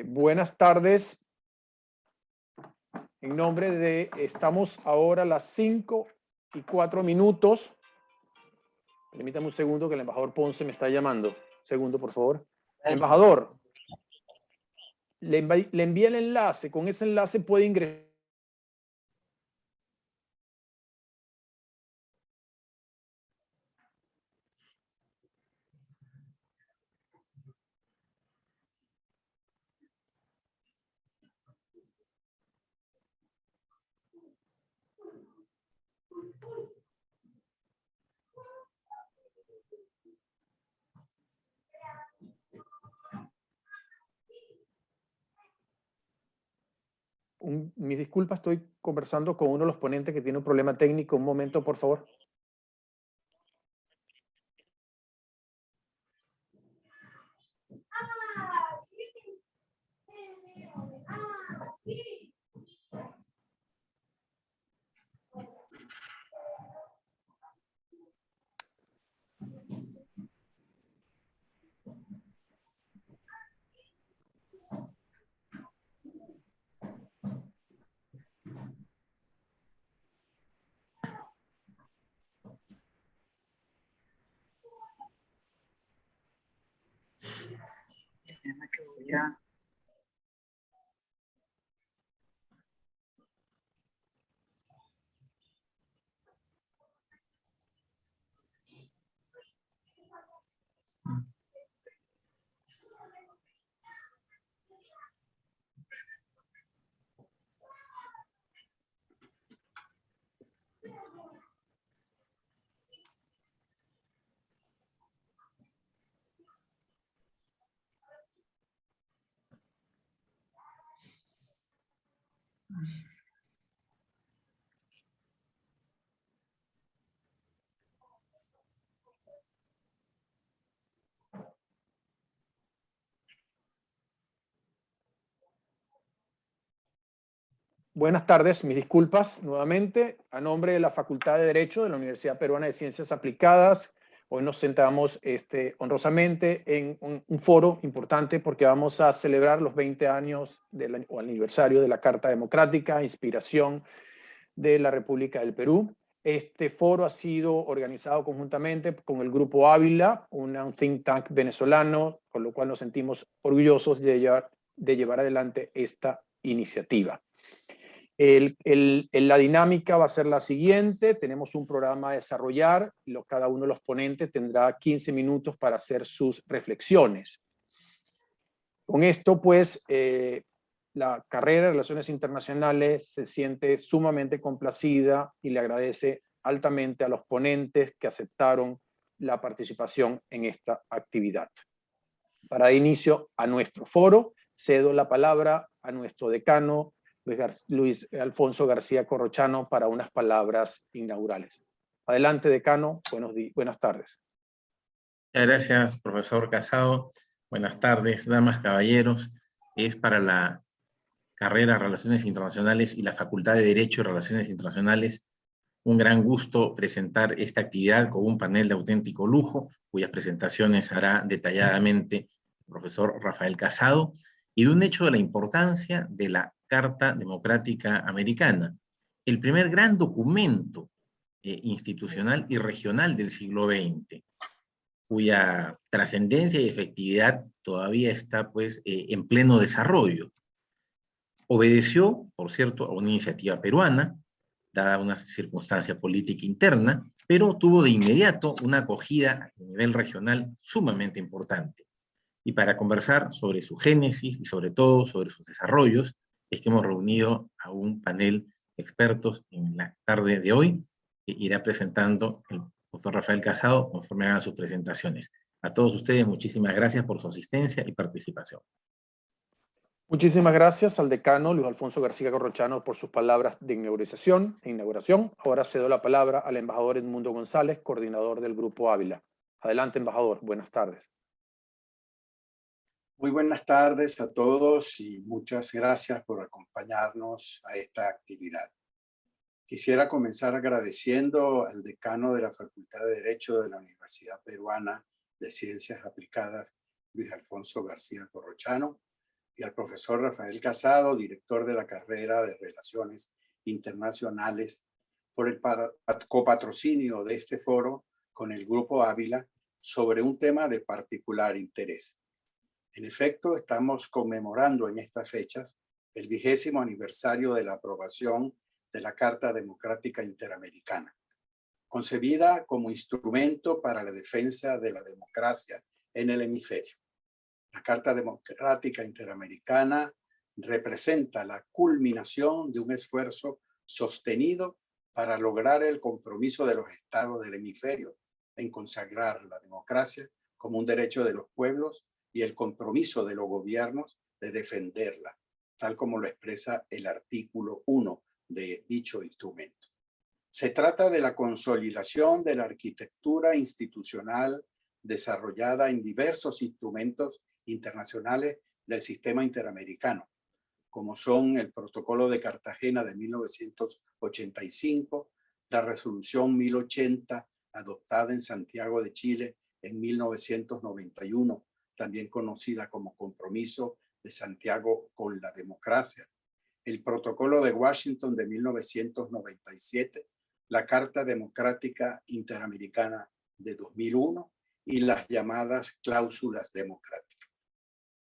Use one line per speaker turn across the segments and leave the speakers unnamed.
Buenas tardes. En nombre de, estamos ahora a las 5:04. Permítame un segundo que el embajador Ponce me está llamando. Segundo, por favor. Embajador, le envié el enlace. Con ese enlace puede ingresar. Mis disculpas, estoy conversando con uno de los ponentes que tiene un problema técnico. Un momento, por favor. Buenas tardes, mis disculpas nuevamente. A nombre de la Facultad de Derecho de la Universidad Peruana de Ciencias Aplicadas, hoy nos sentamos honrosamente en un foro importante porque vamos a celebrar los 20 años o aniversario de la Carta Democrática, inspiración de la República del Perú. Este foro ha sido organizado conjuntamente con el Grupo Ávila, un think tank venezolano, con lo cual nos sentimos orgullosos de llevar adelante esta iniciativa. La dinámica va a ser la siguiente. Tenemos un programa a desarrollar. Cada uno de los ponentes tendrá 15 minutos para hacer sus reflexiones. Con esto, pues, la carrera de Relaciones Internacionales se siente sumamente complacida y le agradece altamente a los ponentes que aceptaron la participación en esta actividad. Para dar inicio a nuestro foro, cedo la palabra a nuestro decano, Luis Alfonso García Corrochano, para unas palabras inaugurales. Adelante, decano. Buenas tardes.
Muchas gracias, profesor Casado. Buenas tardes, damas, caballeros. Es para la carrera Relaciones Internacionales y la Facultad de Derecho y Relaciones Internacionales un gran gusto presentar esta actividad con un panel de auténtico lujo, cuyas presentaciones hará detalladamente el profesor Rafael Casado, y de un hecho de la importancia de la Carta Democrática Americana, el primer gran documento institucional y regional del siglo XX, cuya trascendencia y efectividad todavía está pues, en pleno desarrollo. Obedeció, por cierto, a una iniciativa peruana, dada una circunstancia política interna, pero tuvo de inmediato una acogida a nivel regional sumamente importante. Y para conversar sobre su génesis y sobre todo sobre sus desarrollos, es que hemos reunido a un panel de expertos en la tarde de hoy, que irá presentando el doctor Rafael Casado conforme hagan sus presentaciones. A todos ustedes, muchísimas gracias por su asistencia y participación.
Muchísimas gracias al decano Luis Alfonso García Corrochano por sus palabras de inauguración. Ahora cedo la palabra al embajador Edmundo González, coordinador del Grupo Ávila. Adelante, embajador. Buenas tardes.
Muy buenas tardes a todos y muchas gracias por acompañarnos a esta actividad. Quisiera comenzar agradeciendo al decano de la Facultad de Derecho de la Universidad Peruana de Ciencias Aplicadas, Luis Alfonso García Corrochano, y al profesor Rafael Casado, director de la carrera de Relaciones Internacionales, por el copatrocinio de este foro con el Grupo Ávila sobre un tema de particular interés. En efecto, estamos conmemorando en estas fechas el 20º aniversario de la aprobación de la Carta Democrática Interamericana, concebida como instrumento para la defensa de la democracia en el hemisferio. La Carta Democrática Interamericana representa la culminación de un esfuerzo sostenido para lograr el compromiso de los estados del hemisferio en consagrar la democracia como un derecho de los pueblos y el compromiso de los gobiernos de defenderla, tal como lo expresa el artículo 1 de dicho instrumento. Se trata de la consolidación de la arquitectura institucional desarrollada en diversos instrumentos internacionales del sistema interamericano, como son el Protocolo de Cartagena de 1985, la Resolución 1080 adoptada en Santiago de Chile en 1991, también conocida como Compromiso de Santiago con la Democracia, el Protocolo de Washington de 1997, la Carta Democrática Interamericana de 2001 y las llamadas cláusulas democráticas.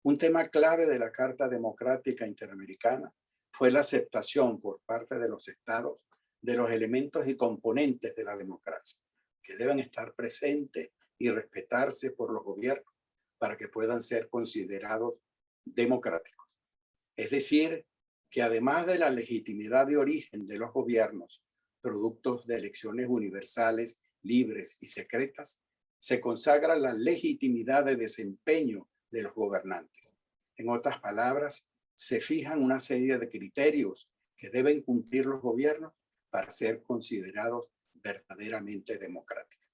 Un tema clave de la Carta Democrática Interamericana fue la aceptación por parte de los estados de los elementos y componentes de la democracia, que deben estar presentes y respetarse por los gobiernos para que puedan ser considerados democráticos. Es decir, que además de la legitimidad de origen de los gobiernos, productos de elecciones universales, libres y secretas, se consagra la legitimidad de desempeño de los gobernantes. En otras palabras, se fijan una serie de criterios que deben cumplir los gobiernos para ser considerados verdaderamente democráticos.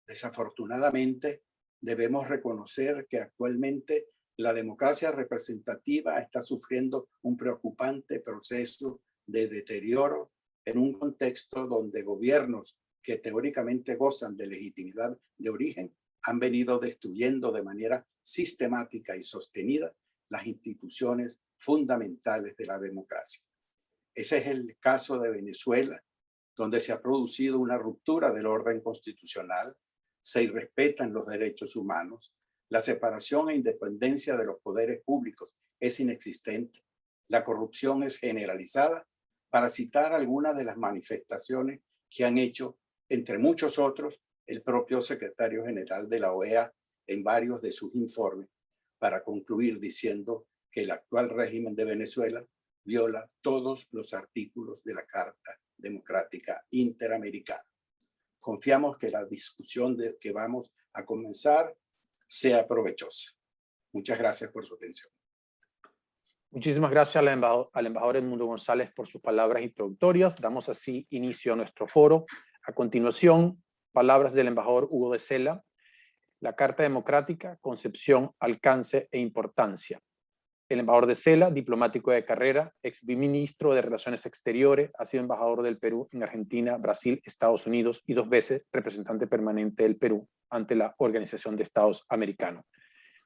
Desafortunadamente, debemos reconocer que actualmente la democracia representativa está sufriendo un preocupante proceso de deterioro en un contexto donde gobiernos que teóricamente gozan de legitimidad de origen han venido destruyendo de manera sistemática y sostenida las instituciones fundamentales de la democracia. Ese es el caso de Venezuela, donde se ha producido una ruptura del orden constitucional, se irrespetan los derechos humanos, la separación e independencia de los poderes públicos es inexistente, la corrupción es generalizada, para citar algunas de las manifestaciones que han hecho, entre muchos otros, el propio secretario general de la OEA en varios de sus informes, para concluir diciendo que el actual régimen de Venezuela viola todos los artículos de la Carta Democrática Interamericana. Confiamos que la discusión que vamos a comenzar sea provechosa. Muchas gracias por su atención.
Muchísimas gracias al embajador Edmundo González por sus palabras introductorias. Damos así inicio a nuestro foro. A continuación, palabras del embajador Hugo de Sela. La Carta Democrática, concepción, alcance e importancia. El embajador de Sela, diplomático de carrera, ex ministro de Relaciones Exteriores, ha sido embajador del Perú en Argentina, Brasil, Estados Unidos y 2 veces representante permanente del Perú ante la Organización de Estados Americanos.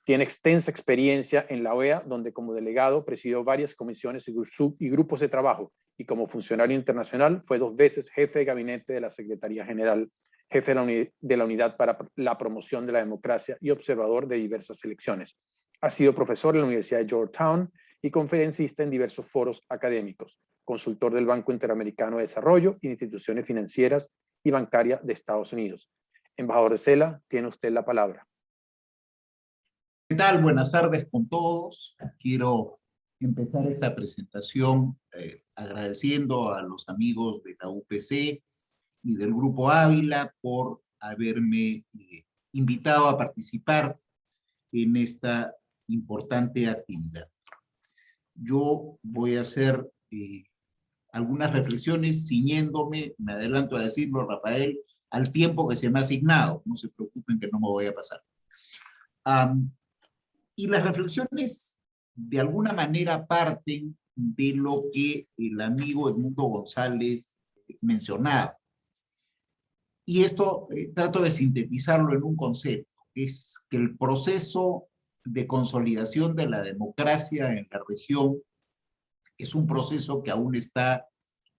Tiene extensa experiencia en la OEA, donde como delegado presidió varias comisiones y grupos de trabajo, y como funcionario internacional fue 2 veces jefe de gabinete de la Secretaría General, jefe de la Unidad para la Promoción de la Democracia y observador de diversas elecciones. Ha sido profesor en la Universidad de Georgetown y conferencista en diversos foros académicos, consultor del Banco Interamericano de Desarrollo y de instituciones financieras y bancarias de Estados Unidos. Embajador de Sela, tiene usted la palabra.
¿Qué tal? Buenas tardes con todos. Quiero empezar esta presentación agradeciendo a los amigos de la UPC y del Grupo Ávila por haberme invitado a participar en esta importante actividad. Yo voy a hacer algunas reflexiones ciñéndome, me adelanto a decirlo, Rafael, al tiempo que se me ha asignado. No se preocupen que no me voy a pasar. Y las reflexiones de alguna manera parten de lo que el amigo Edmundo González mencionaba. Y esto trato de sintetizarlo en un concepto, que es que el proceso de consolidación de la democracia en la región es un proceso que aún está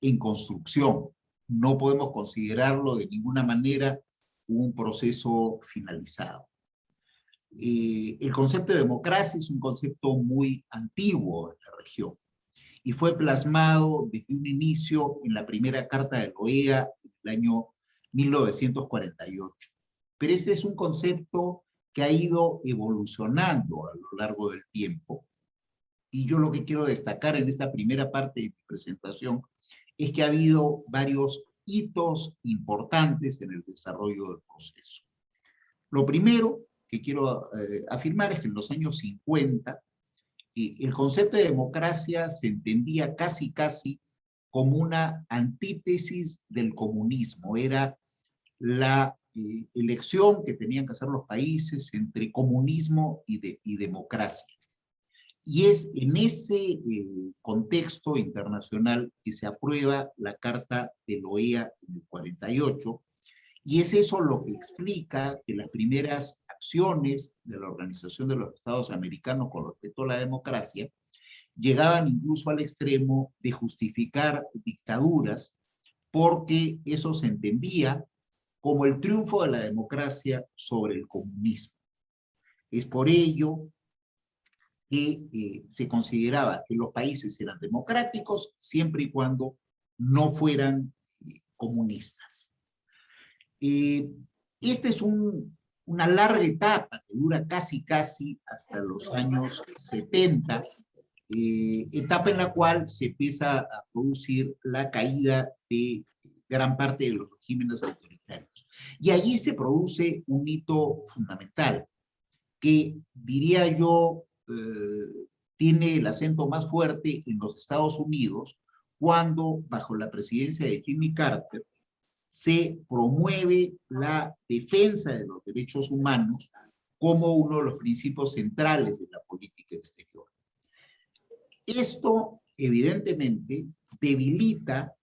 en construcción. No podemos considerarlo de ninguna manera un proceso finalizado. El concepto de democracia es un concepto muy antiguo en la región y fue plasmado desde un inicio en la primera carta de la OEA en el año 1948. Pero este es un concepto que ha ido evolucionando a lo largo del tiempo. Y yo lo que quiero destacar en esta primera parte de mi presentación es que ha habido varios hitos importantes en el desarrollo del proceso. Lo primero que quiero afirmar es que en los años 50 el concepto de democracia se entendía casi como una antítesis del comunismo. Era la elección que tenían que hacer los países entre comunismo y democracia. Y es en ese contexto internacional que se aprueba la Carta de la OEA en el 48, y es eso lo que explica que las primeras acciones de la Organización de los Estados Americanos con respecto a la democracia llegaban incluso al extremo de justificar dictaduras, porque eso se entendía como el triunfo de la democracia sobre el comunismo. Es por ello que se consideraba que los países eran democráticos siempre y cuando no fueran comunistas. Esta es una larga etapa que dura casi hasta los años 70, etapa en la cual se empieza a producir la caída de gran parte de los regímenes autoritarios. Y allí se produce un hito fundamental, que diría yo tiene el acento más fuerte en los Estados Unidos, cuando bajo la presidencia de Jimmy Carter se promueve la defensa de los derechos humanos como uno de los principios centrales de la política exterior. Esto, evidentemente, debilita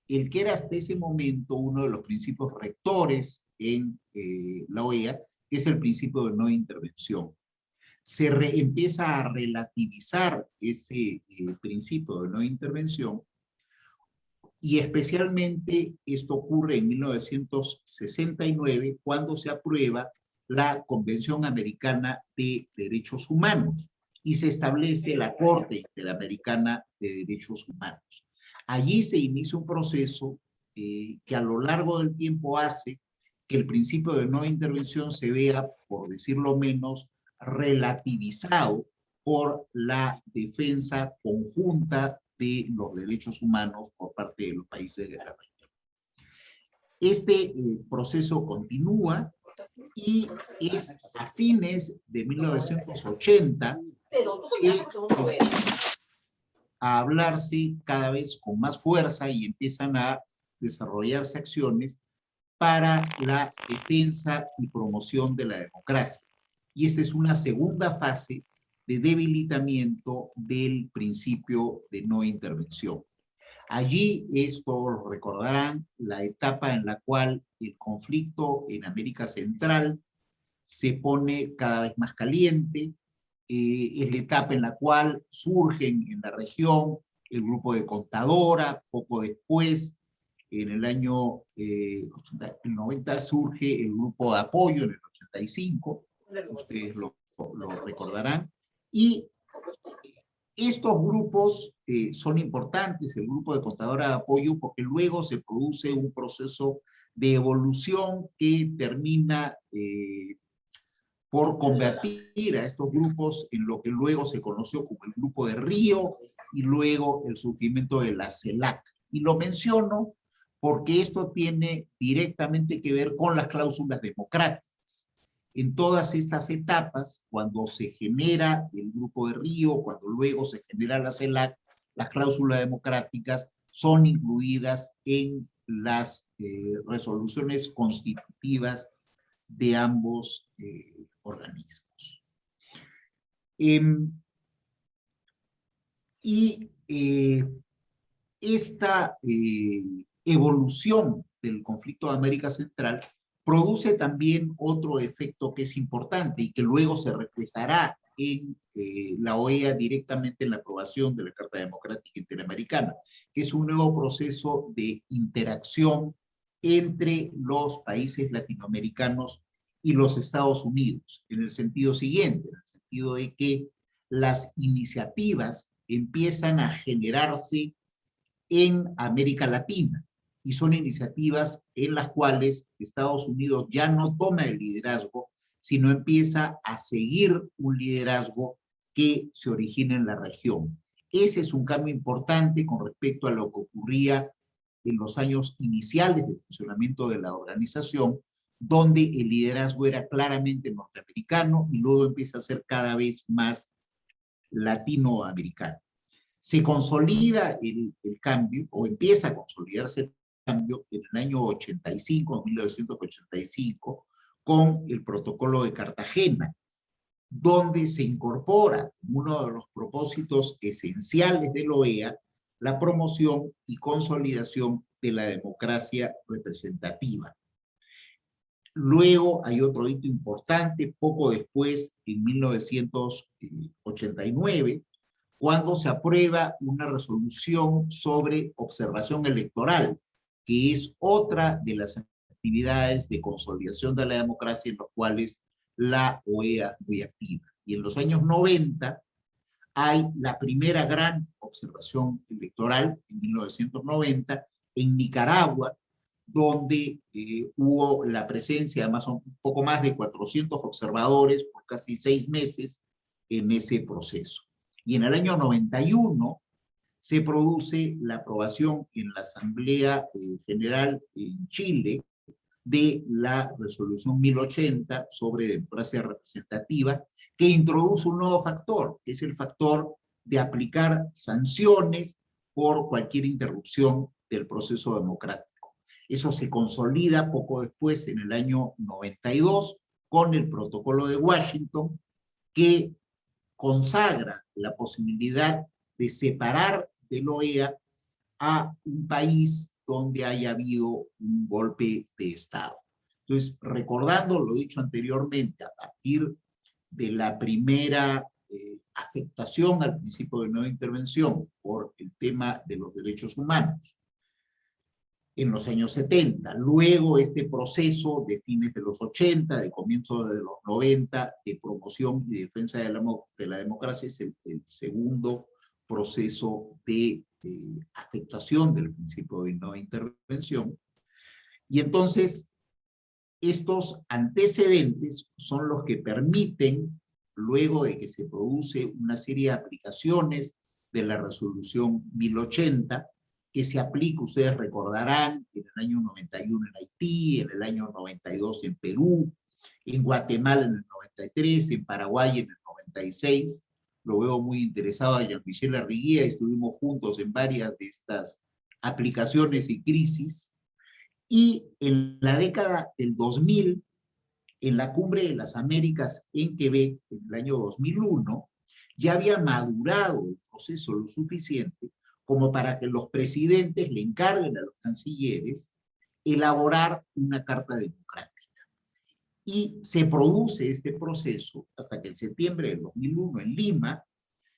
el que era hasta ese momento uno de los principios rectores en la OEA, que es el principio de no intervención. Se empieza a relativizar ese principio de no intervención, y especialmente esto ocurre en 1969, cuando se aprueba la Convención Americana de Derechos Humanos y se establece la Corte Interamericana de Derechos Humanos. Allí se inicia un proceso que a lo largo del tiempo hace que el principio de no intervención se vea, por decirlo menos, relativizado por la defensa conjunta de los derechos humanos por parte de los países de la región. Este proceso continúa y es a fines de 1980 a hablarse cada vez con más fuerza y empiezan a desarrollarse acciones para la defensa y promoción de la democracia. Y esta es una segunda fase de debilitamiento del principio de no intervención. Allí, esto lo recordarán, la etapa en la cual el conflicto en América Central se pone cada vez más caliente, es la etapa en la cual surgen en la región el grupo de Contadora, poco después, en el año 90 surge el grupo de apoyo en el 85, ustedes lo recordarán, y estos grupos son importantes, el grupo de Contadora de apoyo, porque luego se produce un proceso de evolución que termina por convertir a estos grupos en lo que luego se conoció como el Grupo de Río y luego el surgimiento de la CELAC. Y lo menciono porque esto tiene directamente que ver con las cláusulas democráticas. En todas estas etapas, cuando se genera el Grupo de Río, cuando luego se genera la CELAC, las cláusulas democráticas son incluidas en las resoluciones constitutivas de ambos organismos. Esta evolución del conflicto de América Central produce también otro efecto que es importante y que luego se reflejará en la OEA directamente en la aprobación de la Carta Democrática Interamericana, que es un nuevo proceso de interacción entre los países latinoamericanos y los Estados Unidos, en el sentido siguiente, en el sentido de que las iniciativas empiezan a generarse en América Latina, y son iniciativas en las cuales Estados Unidos ya no toma el liderazgo, sino empieza a seguir un liderazgo que se origina en la región. Ese es un cambio importante con respecto a lo que ocurría en los años iniciales de funcionamiento de la organización, donde el liderazgo era claramente norteamericano y luego empieza a ser cada vez más latinoamericano. Se consolida el cambio, o empieza a consolidarse el cambio en el año 85, 1985, con el Protocolo de Cartagena, donde se incorpora como uno de los propósitos esenciales de la OEA la promoción y consolidación de la democracia representativa. Luego hay otro hito importante, poco después, en 1989, cuando se aprueba una resolución sobre observación electoral, que es otra de las actividades de consolidación de la democracia en las cuales la OEA es muy activa. Y en los años 90 hay la primera gran observación electoral, en 1990, en Nicaragua, donde hubo la presencia, además un poco más de 400 observadores por casi 6 meses en ese proceso. Y en el año 91 se produce la aprobación en la Asamblea General en Chile de la resolución 1080 sobre democracia representativa, que introduce un nuevo factor, que es el factor de aplicar sanciones por cualquier interrupción del proceso democrático. Eso se consolida poco después, en el año 92, con el Protocolo de Washington, que consagra la posibilidad de separar de la OEA a un país donde haya habido un golpe de Estado. Entonces, recordando lo dicho anteriormente, a partir de la primera afectación al principio de no intervención por el tema de los derechos humanos en los años 70, luego este proceso de fines de los 80, de comienzos de los 90, de promoción y defensa de la democracia, es el segundo proceso de afectación del principio de no intervención. Y entonces, estos antecedentes son los que permiten, luego de que se produce una serie de aplicaciones de la resolución 1080, que se aplica, ustedes recordarán, en el año 91 en Haití, en el año 92 en Perú, en Guatemala en el 93, en Paraguay en el 96. Lo veo muy interesado a Jean-Michel Arriguía, estuvimos juntos en varias de estas aplicaciones y crisis. Y en la década del 2000, en la Cumbre de las Américas en Quebec, en el año 2001, ya había madurado el proceso lo suficiente como para que los presidentes le encarguen a los cancilleres elaborar una carta democrática. Y se produce este proceso hasta que en septiembre del 2001 en Lima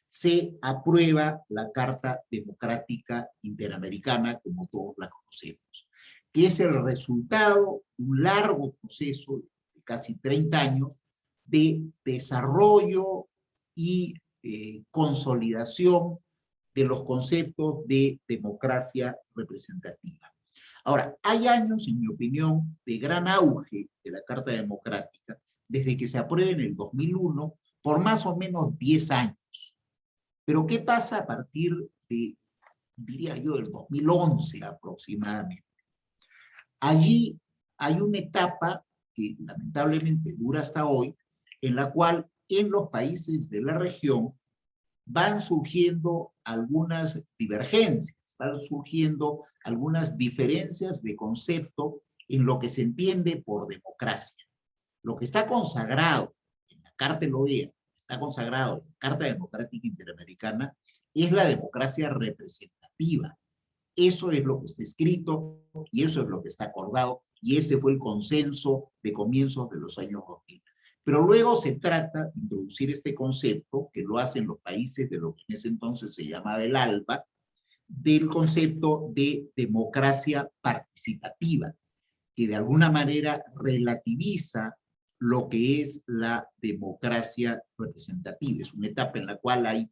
se aprueba la Carta Democrática Interamericana, como todos la conocemos, que es el resultado de un largo proceso de casi 30 años de desarrollo y consolidación de los conceptos de democracia representativa. Ahora, hay años, en mi opinión, de gran auge de la Carta Democrática, desde que se aprueba en el 2001, por más o menos 10 años. Pero ¿qué pasa a partir de, diría yo, del 2011 aproximadamente? Allí hay una etapa que lamentablemente dura hasta hoy, en la cual en los países de la región van surgiendo algunas divergencias, van surgiendo algunas diferencias de concepto en lo que se entiende por democracia. Lo que está consagrado en la Carta de la OEA, está consagrado en la Carta Democrática Interamericana, es la democracia representativa. Eso es lo que está escrito y eso es lo que está acordado y ese fue el consenso de comienzos de los años 2000. Pero luego se trata de introducir este concepto, que lo hacen los países de lo que en ese entonces se llamaba el ALBA, del concepto de democracia participativa, que de alguna manera relativiza lo que es la democracia representativa. Es una etapa en la cual hay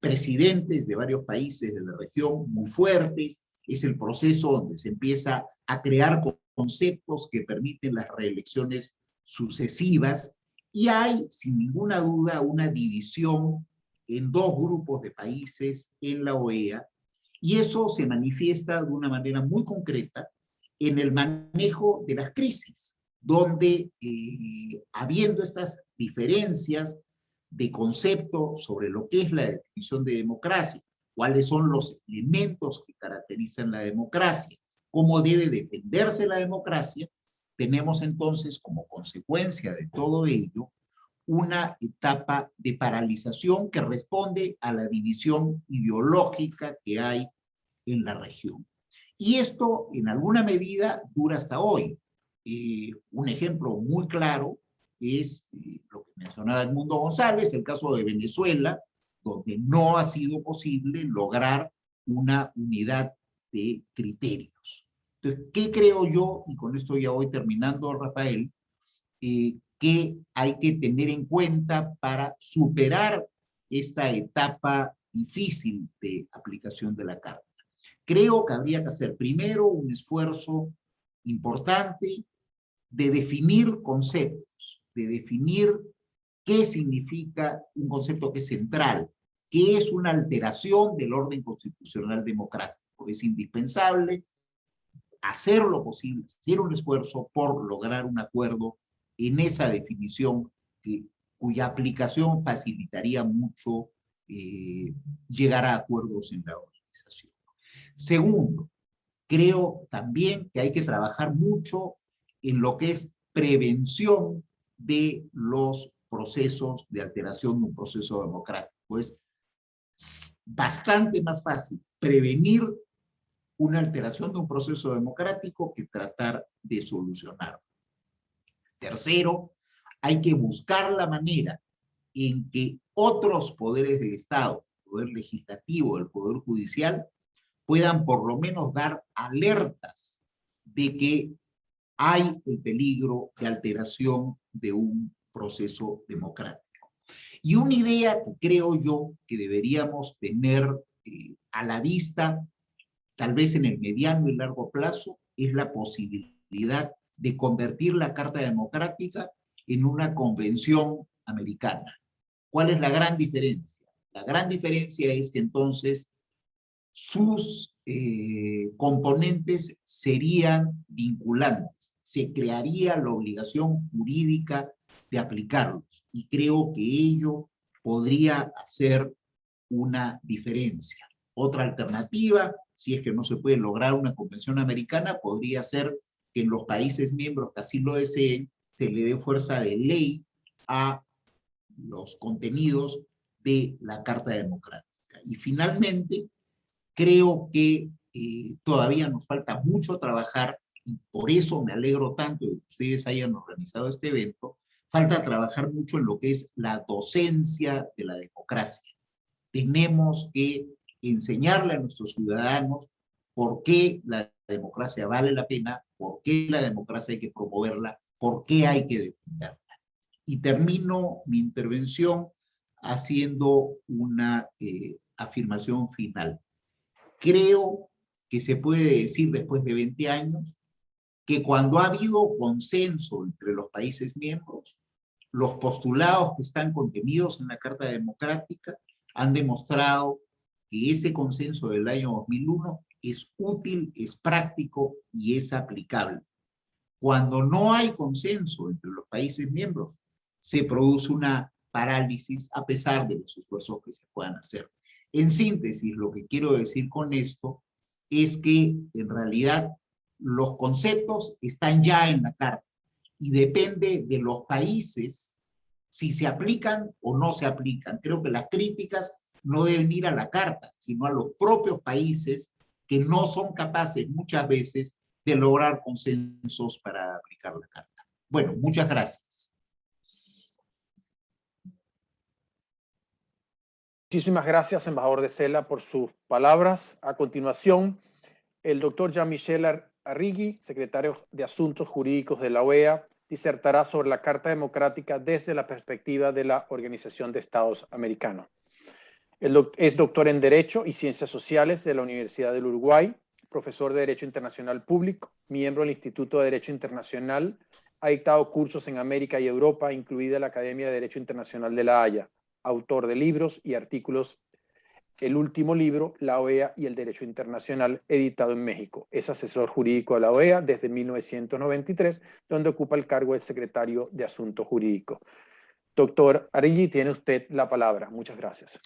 presidentes de varios países de la región muy fuertes, es el proceso donde se empieza a crear conceptos que permiten las reelecciones sucesivas, y hay, sin ninguna duda, una división en dos grupos de países en la OEA, y eso se manifiesta de una manera muy concreta en el manejo de las crisis, donde habiendo estas diferencias de concepto sobre lo que es la definición de democracia, cuáles son los elementos que caracterizan la democracia, cómo debe defenderse la democracia, tenemos entonces como consecuencia de todo ello una etapa de paralización que responde a la división ideológica que hay en la región. Y esto en alguna medida dura hasta hoy. Un ejemplo muy claro es lo que mencionaba Edmundo González, el caso de Venezuela, donde no ha sido posible lograr una unidad de criterios. Entonces, ¿qué creo yo? Y con esto ya voy terminando, Rafael, que hay que tener en cuenta para superar esta etapa difícil de aplicación de la Carta. Creo que habría que hacer primero un esfuerzo importante de definir conceptos, de definir qué significa un concepto que es central, que es una alteración del orden constitucional democrático. Es indispensable hacer lo posible, hacer un esfuerzo por lograr un acuerdo en esa definición cuya aplicación facilitaría mucho llegar a acuerdos en la organización. Segundo, creo también que hay que trabajar mucho en lo que es prevención de los procesos de alteración de un proceso democrático. Es bastante más fácil prevenir una alteración de un proceso democrático que tratar de solucionarlo. Tercero, hay que buscar la manera en que otros poderes del Estado, el poder legislativo, el poder judicial, puedan por lo menos dar alertas de que hay el peligro de alteración de un proceso democrático. Y una idea que creo yo que deberíamos tener a la vista, tal vez en el mediano y largo plazo, es la posibilidad de convertir la Carta Democrática en una convención americana. ¿Cuál es la gran diferencia? La gran diferencia es que entonces sus componentes serían vinculantes. Se crearía la obligación jurídica de aplicarlos. Y creo que ello podría hacer una diferencia. Otra alternativa, si es que no se puede lograr una convención americana, podría ser que en los países miembros que así lo deseen, se le dé fuerza de ley a los contenidos de la Carta Democrática. Y finalmente, creo que todavía nos falta mucho trabajar, y por eso me alegro tanto de que ustedes hayan organizado este evento. Falta trabajar mucho en lo que es la docencia de la democracia. Tenemos que enseñarle a nuestros ciudadanos por qué la democracia vale la pena, por qué la democracia hay que promoverla, por qué hay que defenderla. Y termino mi intervención haciendo una afirmación final. Creo que se puede decir después de 20 años que cuando ha habido consenso entre los países miembros, los postulados que están contenidos en la Carta Democrática han demostrado que ese consenso del año 2001 es útil, es práctico y es aplicable. Cuando no hay consenso entre los países miembros, se produce una parálisis a pesar de los esfuerzos que se puedan hacer. En síntesis, lo que quiero decir con esto es que en realidad los conceptos están ya en la Carta y depende de los países si se aplican o no se aplican. Creo que las críticas no deben ir a la Carta, sino a los propios países que no son capaces muchas veces de lograr consensos para aplicar la Carta. Bueno, muchas gracias.
Muchísimas gracias, embajador de Cela, por sus palabras. A continuación, el doctor Jean-Michel Arrigui, secretario de Asuntos Jurídicos de la OEA, disertará sobre la Carta Democrática desde la perspectiva de la Organización de Estados Americanos. Es doctor en Derecho y Ciencias Sociales de la Universidad del Uruguay, profesor de Derecho Internacional Público, miembro del Instituto de Derecho Internacional, ha dictado cursos en América y Europa, incluida la Academia de Derecho Internacional de La Haya, autor de libros y artículos. El último libro, La OEA y el Derecho Internacional, editado en México. Es asesor jurídico de la OEA desde 1993, donde ocupa el cargo de secretario de Asuntos Jurídicos. Doctor Arrigui, tiene usted la palabra. Muchas gracias.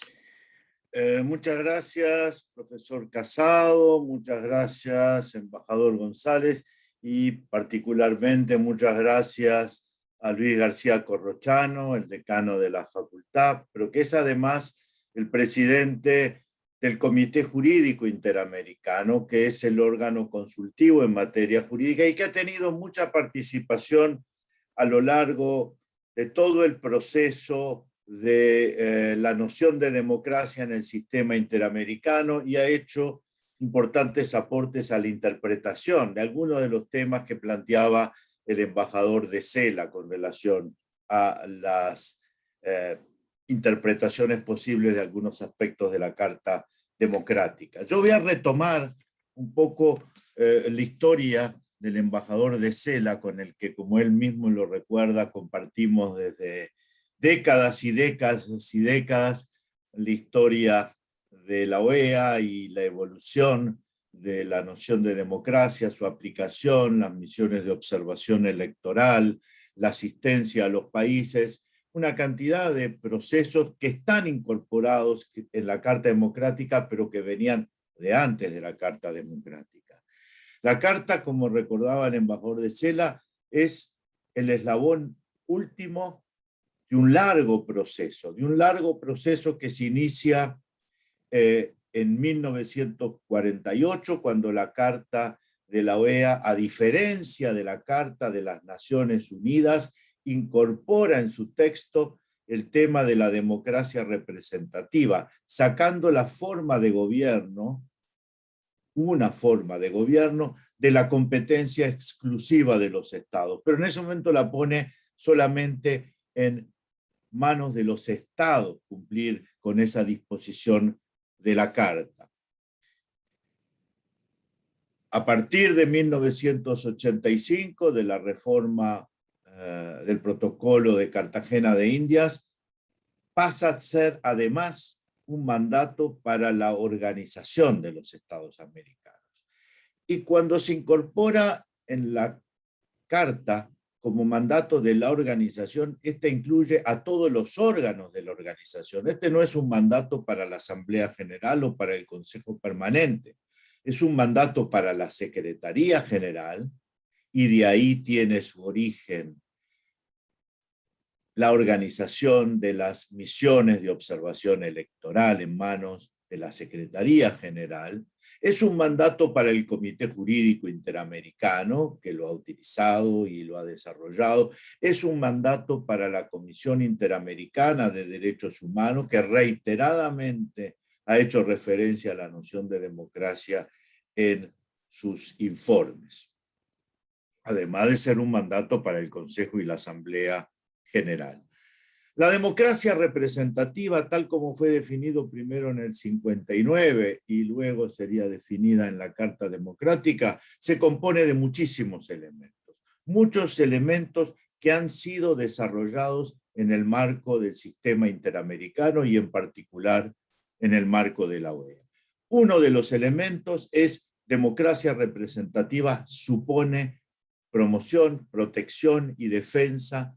Muchas gracias, profesor Casado. Muchas gracias, embajador González. Y particularmente muchas gracias a Luis García Corrochano, el decano de la facultad, pero que es además el presidente del Comité Jurídico Interamericano, que es el órgano consultivo en materia jurídica y que ha tenido mucha participación a lo largo de todo el proceso de la noción de democracia en el sistema interamericano y ha hecho importantes aportes a la interpretación de algunos de los temas que planteaba el embajador de Cela con relación a las interpretaciones posibles de algunos aspectos de la Carta Democrática. Yo voy a retomar un poco la historia del embajador de Cela, con el que, como él mismo lo recuerda, compartimos desde décadas y décadas y décadas la historia de la OEA y la evolución de la noción de democracia, su aplicación, las misiones de observación electoral, la asistencia a los países, una cantidad de procesos que están incorporados en la Carta Democrática, pero que venían de antes de la Carta Democrática. La Carta, como recordaba el embajador de Cela, es el eslabón último de un largo proceso que se inicia en 1948, cuando la Carta de la OEA, a diferencia de la Carta de las Naciones Unidas, incorpora en su texto el tema de la democracia representativa, sacando la forma de gobierno, una forma de gobierno, de la competencia exclusiva de los estados. Pero en ese momento la pone solamente en manos de los estados cumplir con esa disposición de la Carta. A partir de 1985, de la reforma del Protocolo de Cartagena de Indias, pasa a ser además un mandato para la Organización de los Estados Americanos. Y cuando se incorpora en la Carta como mandato de la organización, este incluye a todos los órganos de la organización. Este no es un mandato para la Asamblea General o para el Consejo Permanente. Es un mandato para la Secretaría General y de ahí tiene su origen la organización de las misiones de observación electoral en manos de la Secretaría General. Es un mandato para el Comité Jurídico Interamericano, que lo ha utilizado y lo ha desarrollado. Es un mandato para la Comisión Interamericana de Derechos Humanos, que reiteradamente ha hecho referencia a la noción de democracia en sus informes. Además de ser un mandato para el Consejo y la Asamblea General. La democracia representativa, tal como fue definido primero en el 59 y luego sería definida en la Carta Democrática, se compone de muchísimos elementos que han sido desarrollados en el marco del sistema interamericano y en particular en el marco de la OEA. Uno de los elementos es democracia representativa supone promoción, protección y defensa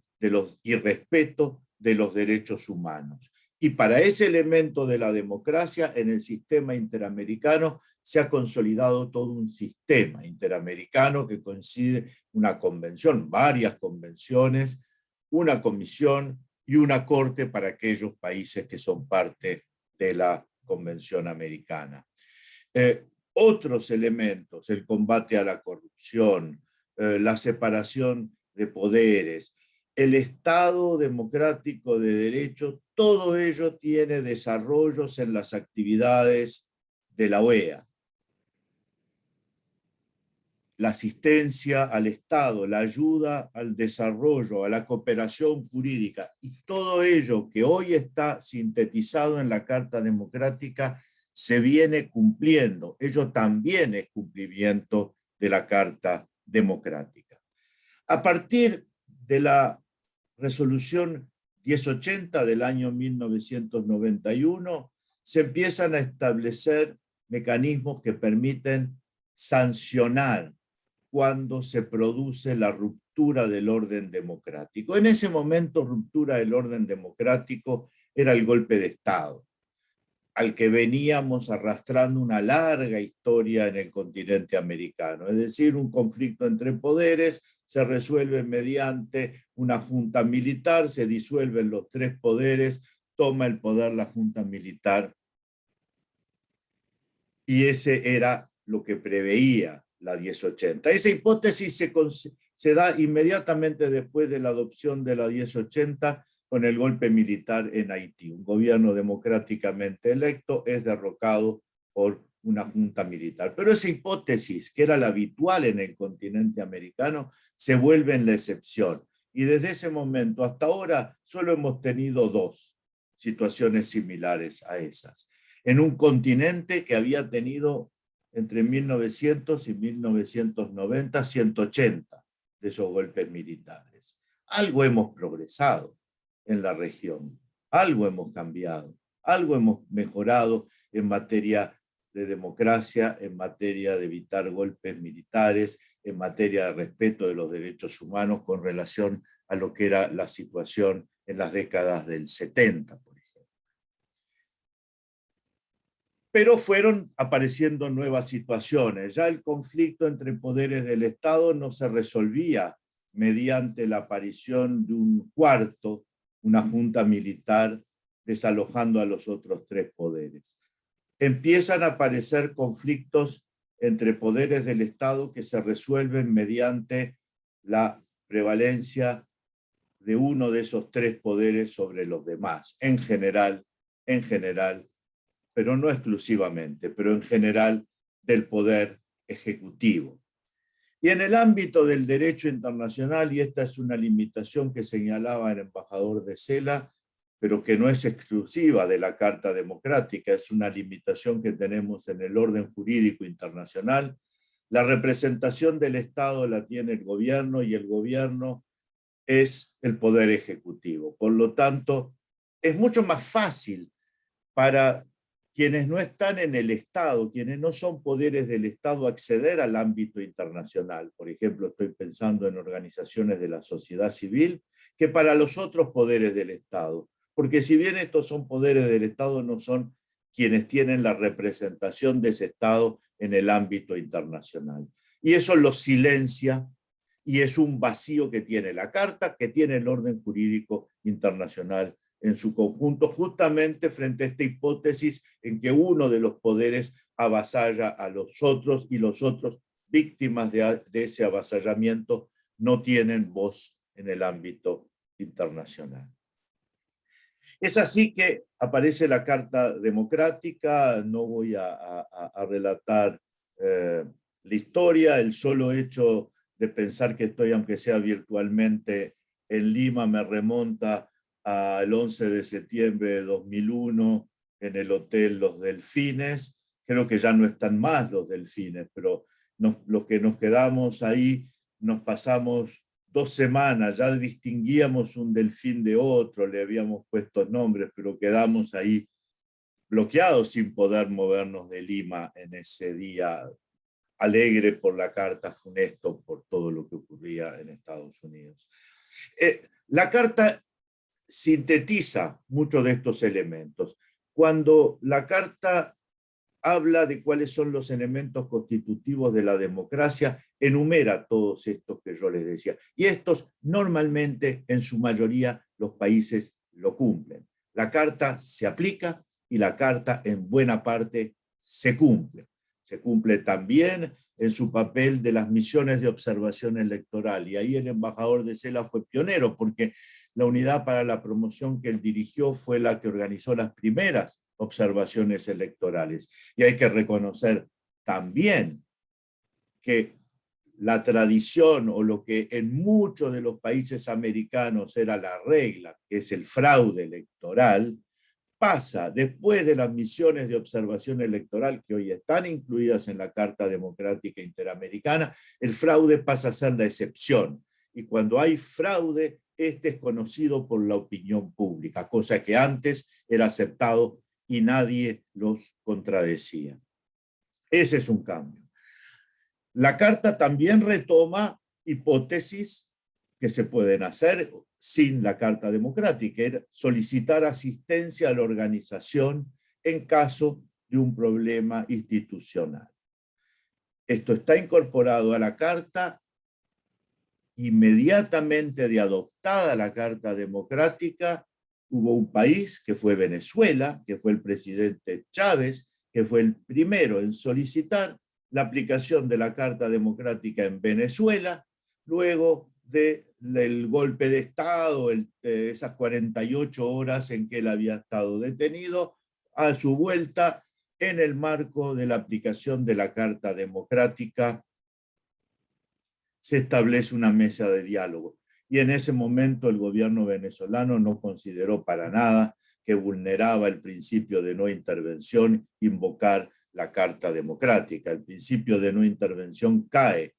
y respeto de los derechos humanos. Y para ese elemento de la democracia, en el sistema interamericano se ha consolidado todo un sistema interamericano que coincide una convención, varias convenciones, una comisión y una corte para aquellos países que son parte de la Convención Americana. Otros elementos, el combate a la corrupción, la separación de poderes, el Estado democrático de derecho, todo ello tiene desarrollos en las actividades de la OEA. La asistencia al Estado, la ayuda al desarrollo, a la cooperación jurídica, y todo ello que hoy está sintetizado en la Carta Democrática se viene cumpliendo. Ello también es cumplimiento de la Carta Democrática. A partir de la resolución 1080 del año 1991, se empiezan a establecer mecanismos que permiten sancionar cuando se produce la ruptura del orden democrático. En ese momento, ruptura del orden democrático era el golpe de Estado, al que veníamos arrastrando una larga historia en el continente americano. Es decir, un conflicto entre poderes se resuelve mediante una junta militar, se disuelven los tres poderes, toma el poder la junta militar, y ese era lo que preveía la 1080. Esa hipótesis se da inmediatamente después de la adopción de la 1080 con el golpe militar en Haití. Un gobierno democráticamente electo es derrocado por una junta militar. Pero esa hipótesis, que era la habitual en el continente americano, se vuelve en la excepción. Y desde ese momento hasta ahora solo hemos tenido dos situaciones similares a esas. En un continente que había tenido entre 1900 y 1990, 180 de esos golpes militares. Algo hemos progresado en la región, algo hemos cambiado, algo hemos mejorado en materia de democracia, en materia de evitar golpes militares, en materia de respeto de los derechos humanos con relación a lo que era la situación en las décadas del 70, por ejemplo. Pero fueron apareciendo nuevas situaciones. Ya el conflicto entre poderes del Estado no se resolvía mediante la aparición de un cuarto, una junta militar, desalojando a los otros tres poderes. Empiezan a aparecer conflictos entre poderes del Estado que se resuelven mediante la prevalencia de uno de esos tres poderes sobre los demás, en general, pero no exclusivamente, pero en general del poder ejecutivo. Y en el ámbito del derecho internacional, y esta es una limitación que señalaba el embajador de Cela, pero que no es exclusiva de la Carta Democrática, es una limitación que tenemos en el orden jurídico internacional, la representación del Estado la tiene el gobierno y el gobierno es el poder ejecutivo. Por lo tanto, es mucho más fácil para quienes no están en el Estado, quienes no son poderes del Estado, acceder al ámbito internacional. Por ejemplo, estoy pensando en organizaciones de la sociedad civil, que para los otros poderes del Estado. Porque si bien estos son poderes del Estado, no son quienes tienen la representación de ese Estado en el ámbito internacional. Y eso los silencia, y es un vacío que tiene la Carta, que tiene el orden jurídico internacional en su conjunto, justamente frente a esta hipótesis en que uno de los poderes avasalla a los otros y los otros, víctimas de ese avasallamiento, no tienen voz en el ámbito internacional. Es así que aparece la Carta Democrática. No voy a relatar la historia. El solo hecho de pensar que estoy, aunque sea virtualmente, en Lima me remonta al 11 de septiembre de 2001 en el Hotel Los Delfines. Creo que ya no están más los delfines, pero los que nos quedamos ahí nos pasamos 2 semanas, ya distinguíamos un delfín de otro, le habíamos puesto nombres, pero quedamos ahí bloqueados sin poder movernos de Lima en ese día alegre por la carta, funesto por todo lo que ocurría en Estados Unidos. La carta sintetiza muchos de estos elementos. Cuando la carta habla de cuáles son los elementos constitutivos de la democracia, enumera todos estos que yo les decía. Y estos normalmente, en su mayoría, los países lo cumplen. La carta se aplica y la carta en buena parte se cumple. se cumple también en su papel de las misiones de observación electoral. Y ahí el embajador de CELA fue pionero, porque la unidad para la promoción que él dirigió fue la que organizó las primeras observaciones electorales. Y hay que reconocer también que la tradición o lo que en muchos de los países americanos era la regla, que es el fraude electoral, pasa después de las misiones de observación electoral que hoy están incluidas en la Carta Democrática Interamericana, el fraude pasa a ser la excepción. Y cuando hay fraude, este es conocido por la opinión pública, cosa que antes era aceptado y nadie los contradecía. Ese es un cambio. La Carta también retoma hipótesis que se pueden hacer sin la Carta Democrática, era solicitar asistencia a la organización en caso de un problema institucional. Esto está incorporado a la Carta. Inmediatamente de adoptada la Carta Democrática, hubo un país que fue Venezuela, que fue el presidente Chávez, que fue el primero en solicitar la aplicación de la Carta Democrática en Venezuela, luego del golpe de Estado, esas 48 horas en que él había estado detenido, a su vuelta en el marco de la aplicación de la Carta Democrática se establece una mesa de diálogo. Y en ese momento el gobierno venezolano no consideró para nada que vulneraba el principio de no intervención invocar la Carta Democrática. El principio de no intervención cae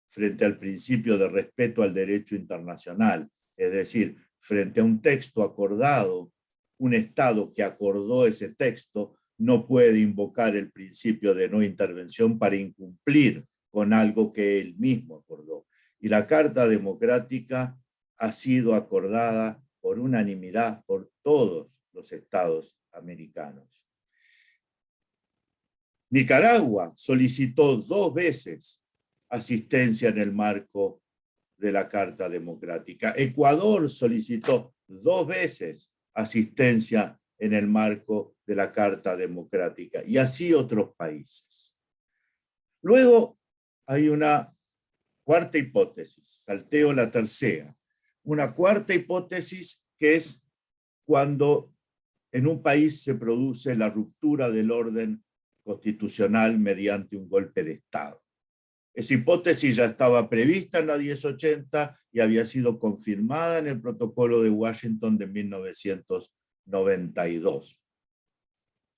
frente al principio de respeto al derecho internacional, es decir, frente a un texto acordado, un Estado que acordó ese texto no puede invocar el principio de no intervención para incumplir con algo que él mismo acordó. Y la Carta Democrática ha sido acordada por unanimidad por todos los estados americanos. Nicaragua solicitó 2 veces asistencia en el marco de la Carta Democrática. Ecuador solicitó 2 veces asistencia en el marco de la Carta Democrática, y así otros países. Luego hay una cuarta hipótesis, salteo la tercera. Una cuarta hipótesis que es cuando en un país se produce la ruptura del orden constitucional mediante un golpe de Estado. Esa hipótesis ya estaba prevista en la 1080 y había sido confirmada en el Protocolo de Washington de 1992.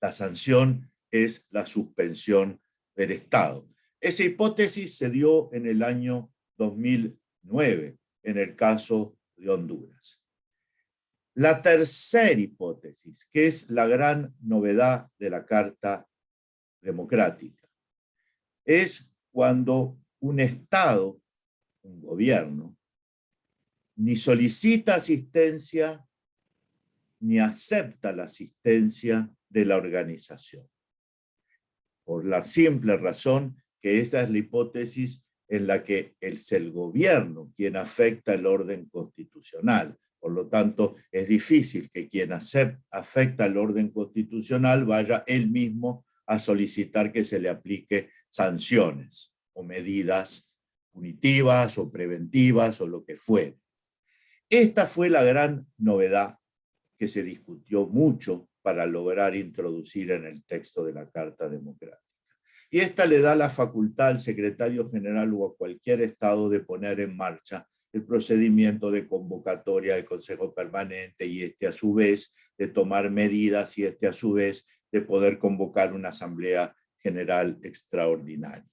La sanción es la suspensión del Estado. Esa hipótesis se dio en el año 2009, en el caso de Honduras. La tercera hipótesis, que es la gran novedad de la Carta Democrática, es cuando un Estado, un gobierno, ni solicita asistencia ni acepta la asistencia de la organización. Por la simple razón que esta es la hipótesis en la que es el gobierno quien afecta el orden constitucional. Por lo tanto, es difícil que quien afecta el orden constitucional vaya él mismo a solicitar que se le aplique sanciones o medidas punitivas o preventivas o lo que fuere. Esta fue la gran novedad que se discutió mucho para lograr introducir en el texto de la Carta Democrática. Y esta le da la facultad al secretario general o a cualquier estado de poner en marcha el procedimiento de convocatoria del Consejo Permanente y a su vez de tomar medidas y a su vez de poder convocar una Asamblea General Extraordinaria.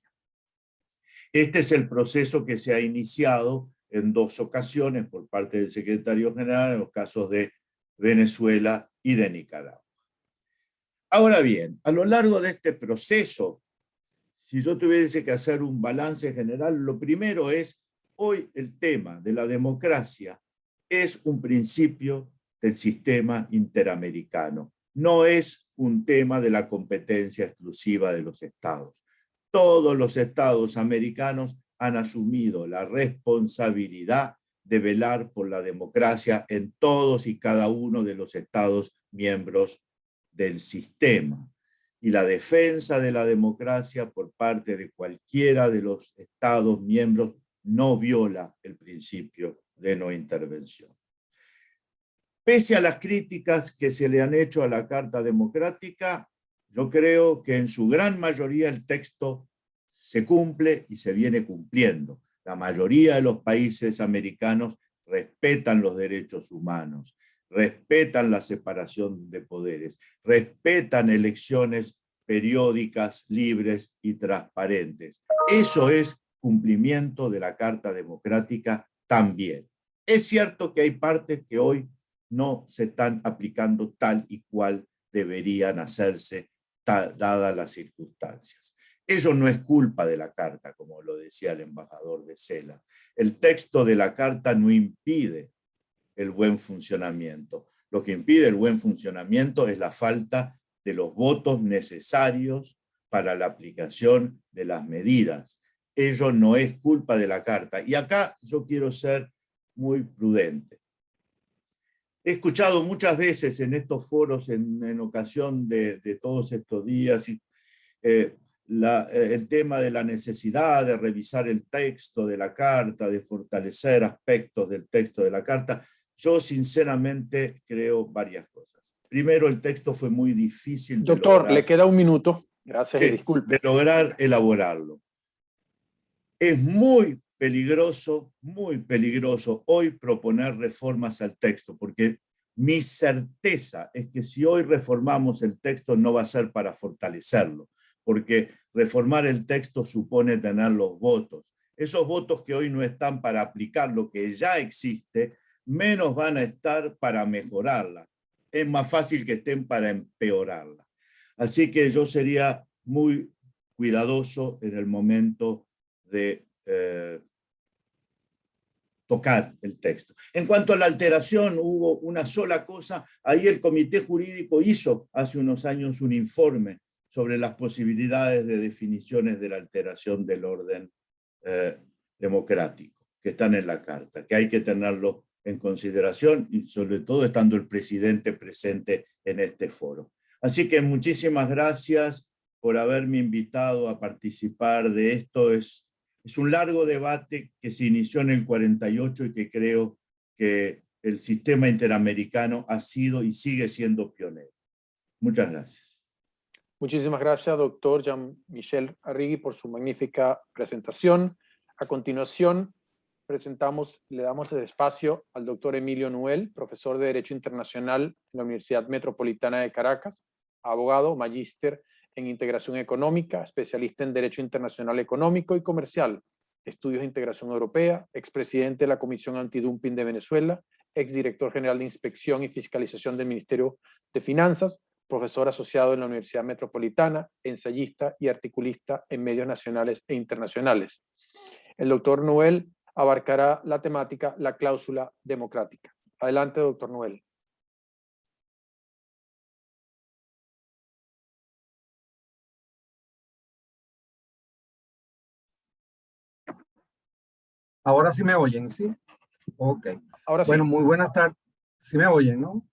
Este es el proceso que se ha iniciado en 2 ocasiones por parte del secretario general en los casos de Venezuela y de Nicaragua. Ahora bien, a lo largo de este proceso, si yo tuviese que hacer un balance general, lo primero es, hoy el tema de la democracia es un principio del sistema interamericano, no es un tema de la competencia exclusiva de los estados. Todos los estados americanos han asumido la responsabilidad de velar por la democracia en todos y cada uno de los estados miembros del sistema. y la defensa de la democracia por parte de cualquiera de los Estados miembros no viola el principio de no intervención. Pese a las críticas que se le han hecho a la Carta Democrática, yo creo que en su gran mayoría el texto se cumple y se viene cumpliendo. La mayoría de los países americanos respetan los derechos humanos, respetan la separación de poderes, respetan elecciones periódicas, libres y transparentes. Eso es cumplimiento de la Carta Democrática también. Es cierto que hay partes que hoy no se están aplicando tal y cual deberían hacerse, dadas las circunstancias. Eso no es culpa de la Carta, como lo decía el embajador de Cela. El texto de la Carta no impide el buen funcionamiento. Lo que impide el buen funcionamiento es la falta de los votos necesarios para la aplicación de las medidas. Ello no es culpa de la Carta. Y acá yo quiero ser muy prudente. He escuchado muchas veces en estos foros, en ocasión de todos estos días, el tema de la necesidad de revisar el texto de la Carta, de fortalecer aspectos del texto de la Carta. Yo sinceramente creo varias cosas. Primero, el texto fue muy difícil de
Doctor,
lograr,
le queda un minuto. Gracias y
de
disculpe.
lograr elaborarlo. Es muy peligroso hoy proponer reformas al texto, porque mi certeza es que si hoy reformamos el texto no va a ser para fortalecerlo, porque reformar el texto supone tener los votos. Esos votos que hoy no están para aplicar lo que ya existe, menos van a estar para mejorarla. Es más fácil que estén para empeorarla. Así que yo sería muy cuidadoso en el momento de tocar el texto. En cuanto a la alteración, hubo una sola cosa. Ahí el Comité Jurídico hizo hace unos años un informe sobre las posibilidades de definiciones de la alteración del orden democrático, que están en la Carta, que hay que tenerlo en consideración y sobre todo estando el presidente presente en este foro. Así que muchísimas gracias por haberme invitado a participar de esto. Es un largo debate que se inició en el 48 y que creo que el sistema interamericano ha sido y sigue siendo pionero. Muchas gracias.
Muchísimas gracias, doctor Jean-Michel Arrigui, por su magnífica presentación. A continuación, le damos el espacio al doctor Emilio Nuel, profesor de Derecho Internacional en la Universidad Metropolitana de Caracas, abogado, magíster en Integración Económica, especialista en Derecho Internacional Económico y Comercial, Estudios de Integración Europea, expresidente de la Comisión Antidumping de Venezuela, exdirector general de Inspección y Fiscalización del Ministerio de Finanzas, profesor asociado en la Universidad Metropolitana, ensayista y articulista en medios nacionales e internacionales. El doctor Noel abarcará la temática la cláusula democrática. Adelante, doctor Noel.
Ahora sí me oyen, ¿sí? Ok.
Ahora sí.
Bueno, muy buenas tardes. ¿Sí me oyen, no?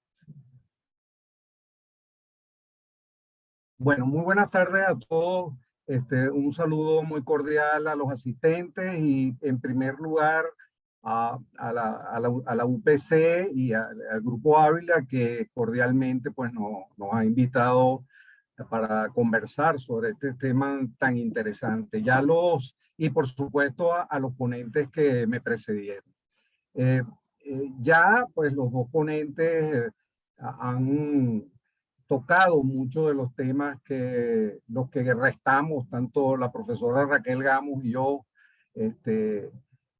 Bueno, muy buenas tardes a todos. Un saludo muy cordial a los asistentes y en primer lugar a la UPC y al Grupo Ávila, que cordialmente pues, nos ha invitado para conversar sobre este tema tan interesante. Y por supuesto a los ponentes que me precedieron. Ya pues los dos ponentes han tocado muchos de los temas los que restamos, tanto la profesora Raquel Gamos y yo,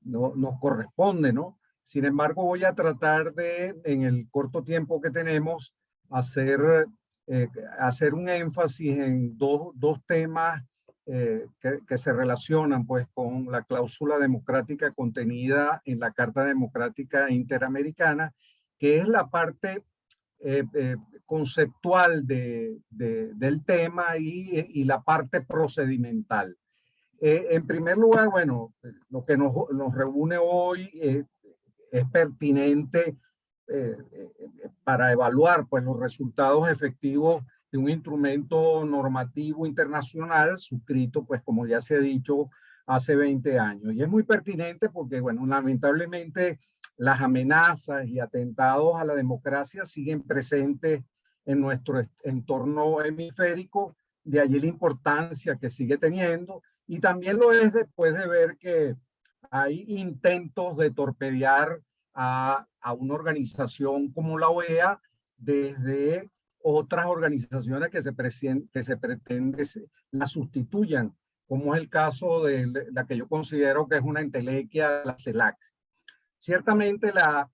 nos corresponde, ¿no? Sin embargo, voy a tratar de, en el corto tiempo que tenemos, hacer un énfasis en dos temas que se relacionan pues con la cláusula democrática contenida en la Carta Democrática Interamericana, que es la parte conceptual del tema y la parte procedimental. En primer lugar, bueno, lo que nos reúne hoy es pertinente para evaluar pues, los resultados efectivos de un instrumento normativo internacional suscrito, pues como ya se ha dicho, hace 20 años. Y es muy pertinente porque, bueno, lamentablemente las amenazas y atentados a la democracia siguen presentes en nuestro entorno hemisférico, de allí la importancia que sigue teniendo, y también lo es después de ver que hay intentos de torpedear a una organización como la OEA desde otras organizaciones que se pretende la sustituyan, como es el caso de la que yo considero que es una entelequia, la CELAC. Ciertamente la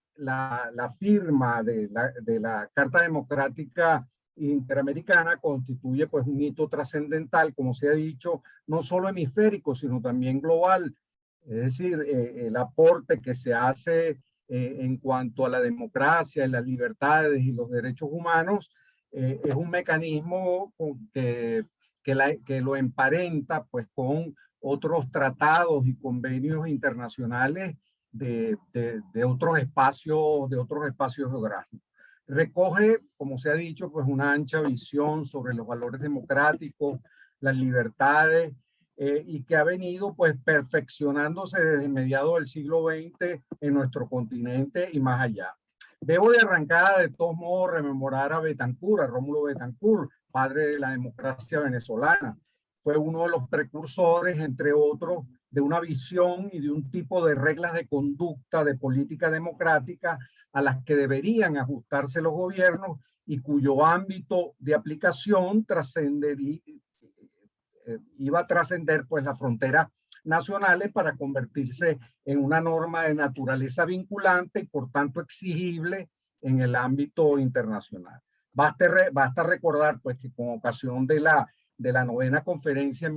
firma de la Carta Democrática Interamericana constituye pues un hito trascendental, como se ha dicho, no solo hemisférico, sino también global. Es decir, el aporte que se hace en cuanto a la democracia, las libertades y los derechos humanos es un mecanismo que lo emparenta pues con otros tratados y convenios internacionales de otros espacios geográficos. Recoge, como se ha dicho, pues una ancha visión sobre los valores democráticos, las libertades, y que ha venido pues perfeccionándose desde mediados del siglo XX en nuestro continente y más allá. Debo de arrancada, de todos modos, rememorar a Betancourt, a Rómulo Betancourt, padre de la democracia venezolana. Fue uno de los precursores, entre otros, de una visión y de un tipo de reglas de conducta de política democrática a las que deberían ajustarse los gobiernos y cuyo ámbito de aplicación iba a trascender pues las fronteras nacionales para convertirse en una norma de naturaleza vinculante y por tanto exigible en el ámbito internacional. Basta recordar pues que con ocasión de la 9ª conferencia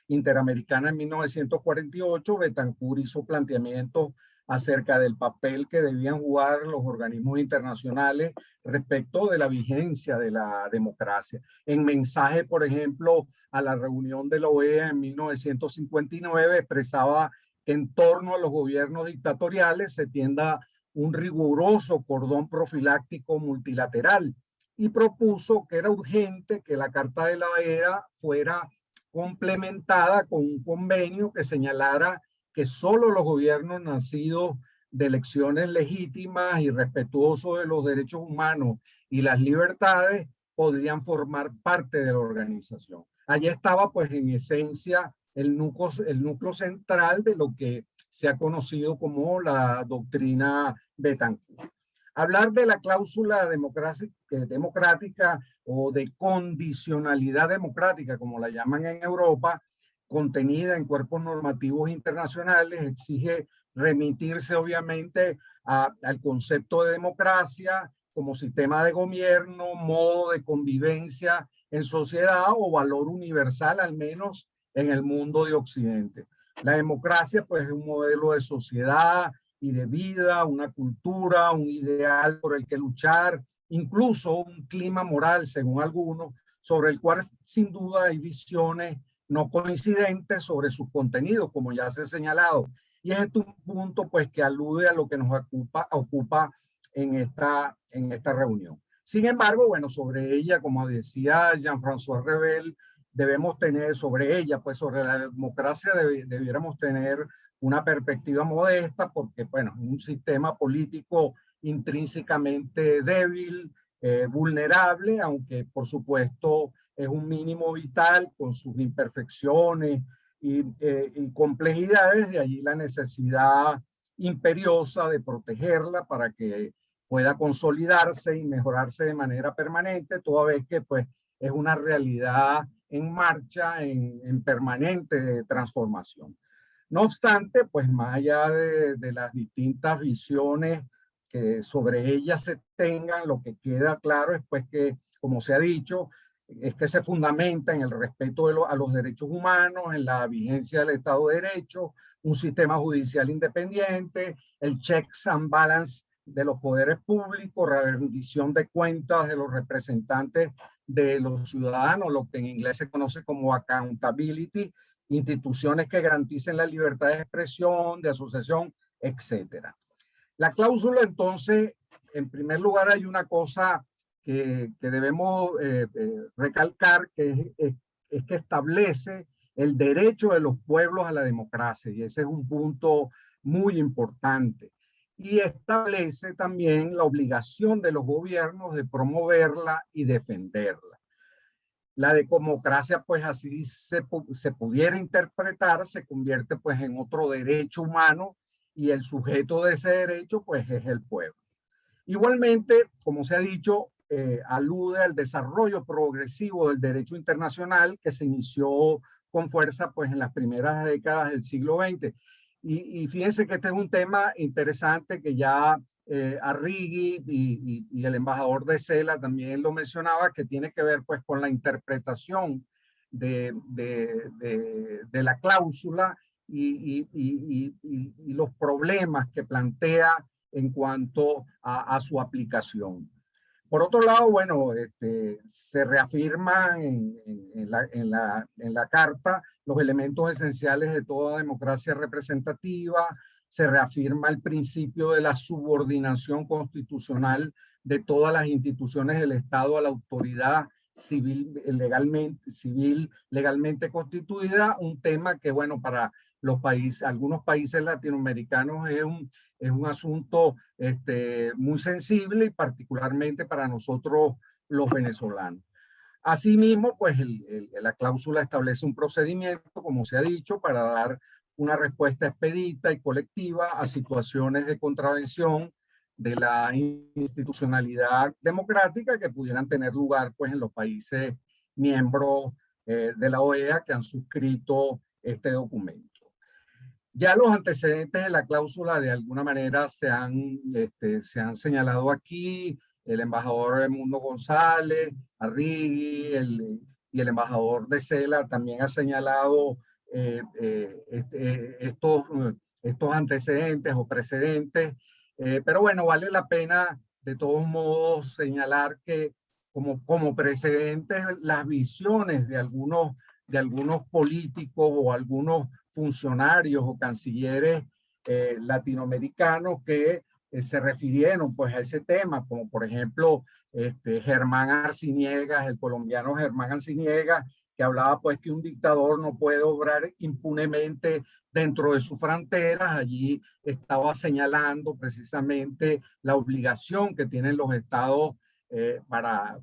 interamericana en 1948, Betancourt hizo planteamientos acerca del papel que debían jugar los organismos internacionales respecto de la vigencia de la democracia. En mensaje, por ejemplo, a la reunión de la OEA en 1959, expresaba que en torno a los gobiernos dictatoriales se tienda un riguroso cordón profiláctico multilateral y propuso que era urgente que la Carta de la OEA fuera complementada con un convenio que señalara que solo los gobiernos nacidos de elecciones legítimas y respetuosos de los derechos humanos y las libertades podrían formar parte de la organización. Allí estaba, pues, en esencia, el núcleo central de lo que se ha conocido como la doctrina Betancourt. Hablar de la cláusula democrática o de condicionalidad democrática, como la llaman en Europa, contenida en cuerpos normativos internacionales, exige remitirse obviamente al concepto de democracia como sistema de gobierno, modo de convivencia en sociedad o valor universal, al menos en el mundo de Occidente. La democracia pues es un modelo de sociedad y de vida, una cultura, un ideal por el que luchar, incluso un clima moral, según algunos, sobre el cual sin duda hay visiones no coincidentes sobre sus contenidos, como ya se ha señalado. Y es este un punto pues que alude a lo que nos ocupa en esta reunión. Sin embargo, bueno, sobre ella, como decía Jean-François Revel, debemos tener sobre ella, pues sobre la democracia debiéramos tener una perspectiva modesta porque, bueno, un sistema político intrínsecamente débil, vulnerable, aunque por supuesto es un mínimo vital con sus imperfecciones y complejidades, de allí la necesidad imperiosa de protegerla para que pueda consolidarse y mejorarse de manera permanente, toda vez que pues es una realidad en marcha, en permanente transformación. No obstante, pues más allá de las distintas visiones que sobre ella se tengan, lo que queda claro es pues que, como se ha dicho, es que se fundamenta en el respeto a los derechos humanos, en la vigencia del Estado de Derecho, un sistema judicial independiente, el checks and balance de los poderes públicos, la rendición de cuentas de los representantes de los ciudadanos, lo que en inglés se conoce como accountability, instituciones que garanticen la libertad de expresión, de asociación, etcétera. La cláusula, entonces, en primer lugar, hay una cosa que debemos recalcar, que es que establece el derecho de los pueblos a la democracia, y ese es un punto muy importante. Y establece también la obligación de los gobiernos de promoverla y defenderla. La democracia, pues así se pudiera interpretar, se convierte pues en otro derecho humano, y el sujeto de ese derecho pues es el pueblo. Igualmente, como se ha dicho, alude al desarrollo progresivo del derecho internacional que se inició con fuerza pues en las primeras décadas del siglo XX. Y fíjense que este es un tema interesante que ya Arrighi y el embajador de CELA también lo mencionaba, que tiene que ver pues con la interpretación de la cláusula y los problemas que plantea en cuanto a su aplicación. Por otro lado, bueno, se reafirman en la Carta los elementos esenciales de toda democracia representativa, se reafirma el principio de la subordinación constitucional de todas las instituciones del Estado a la autoridad civil legalmente constituida, un tema que, bueno, para los países, algunos países latinoamericanos es un asunto muy sensible, y particularmente para nosotros los venezolanos. Asimismo, pues la cláusula establece un procedimiento, como se ha dicho, para dar una respuesta expedita y colectiva a situaciones de contravención de la institucionalidad democrática que pudieran tener lugar pues en los países miembros de la OEA que han suscrito este documento. Ya los antecedentes de la cláusula de alguna manera se han señalado aquí. El embajador Edmundo González, Arrighi y el embajador de CELA también ha señalado estos antecedentes o precedentes. Pero bueno, vale la pena de todos modos señalar que como precedentes las visiones de algunos políticos o algunos funcionarios o cancilleres latinoamericanos que se refirieron pues a ese tema, como por ejemplo Germán Arciniegas, el colombiano Germán Arciniegas, que hablaba pues que un dictador no puede obrar impunemente dentro de sus fronteras. Allí estaba señalando precisamente la obligación que tienen los estados para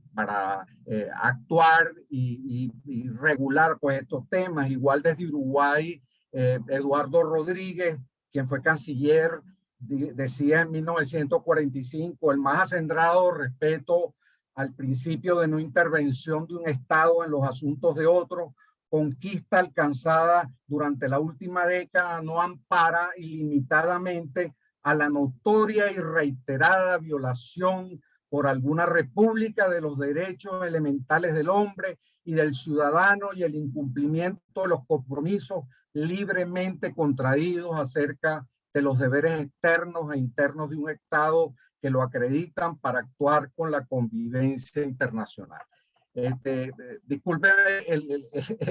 actuar y regular pues estos temas. Igual desde Uruguay, Eduardo Rodríguez, quien fue canciller, decía en 1945: el más acendrado respeto al principio de no intervención de un Estado en los asuntos de otro, conquista alcanzada durante la última década, no ampara ilimitadamente a la notoria y reiterada violación por alguna república de los derechos elementales del hombre y del ciudadano, y el incumplimiento de los compromisos libremente contraídos acerca de los deberes externos e internos de un Estado que lo acreditan para actuar con la convivencia internacional. Discúlpeme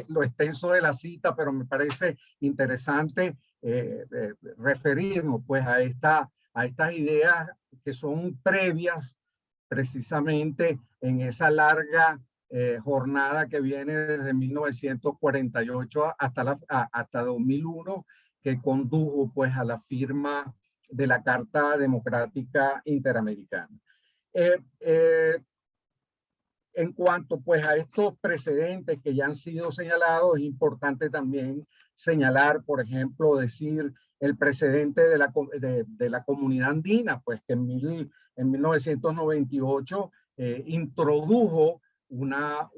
lo extenso de la cita, pero me parece interesante referirnos pues a estas ideas que son previas precisamente en esa larga jornada que viene desde 1948 hasta 2001, que condujo pues a la firma de la Carta Democrática Interamericana. En cuanto pues a estos precedentes que ya han sido señalados, es importante también señalar, por ejemplo, decir el precedente de la comunidad andina, pues que en 1998 introdujo una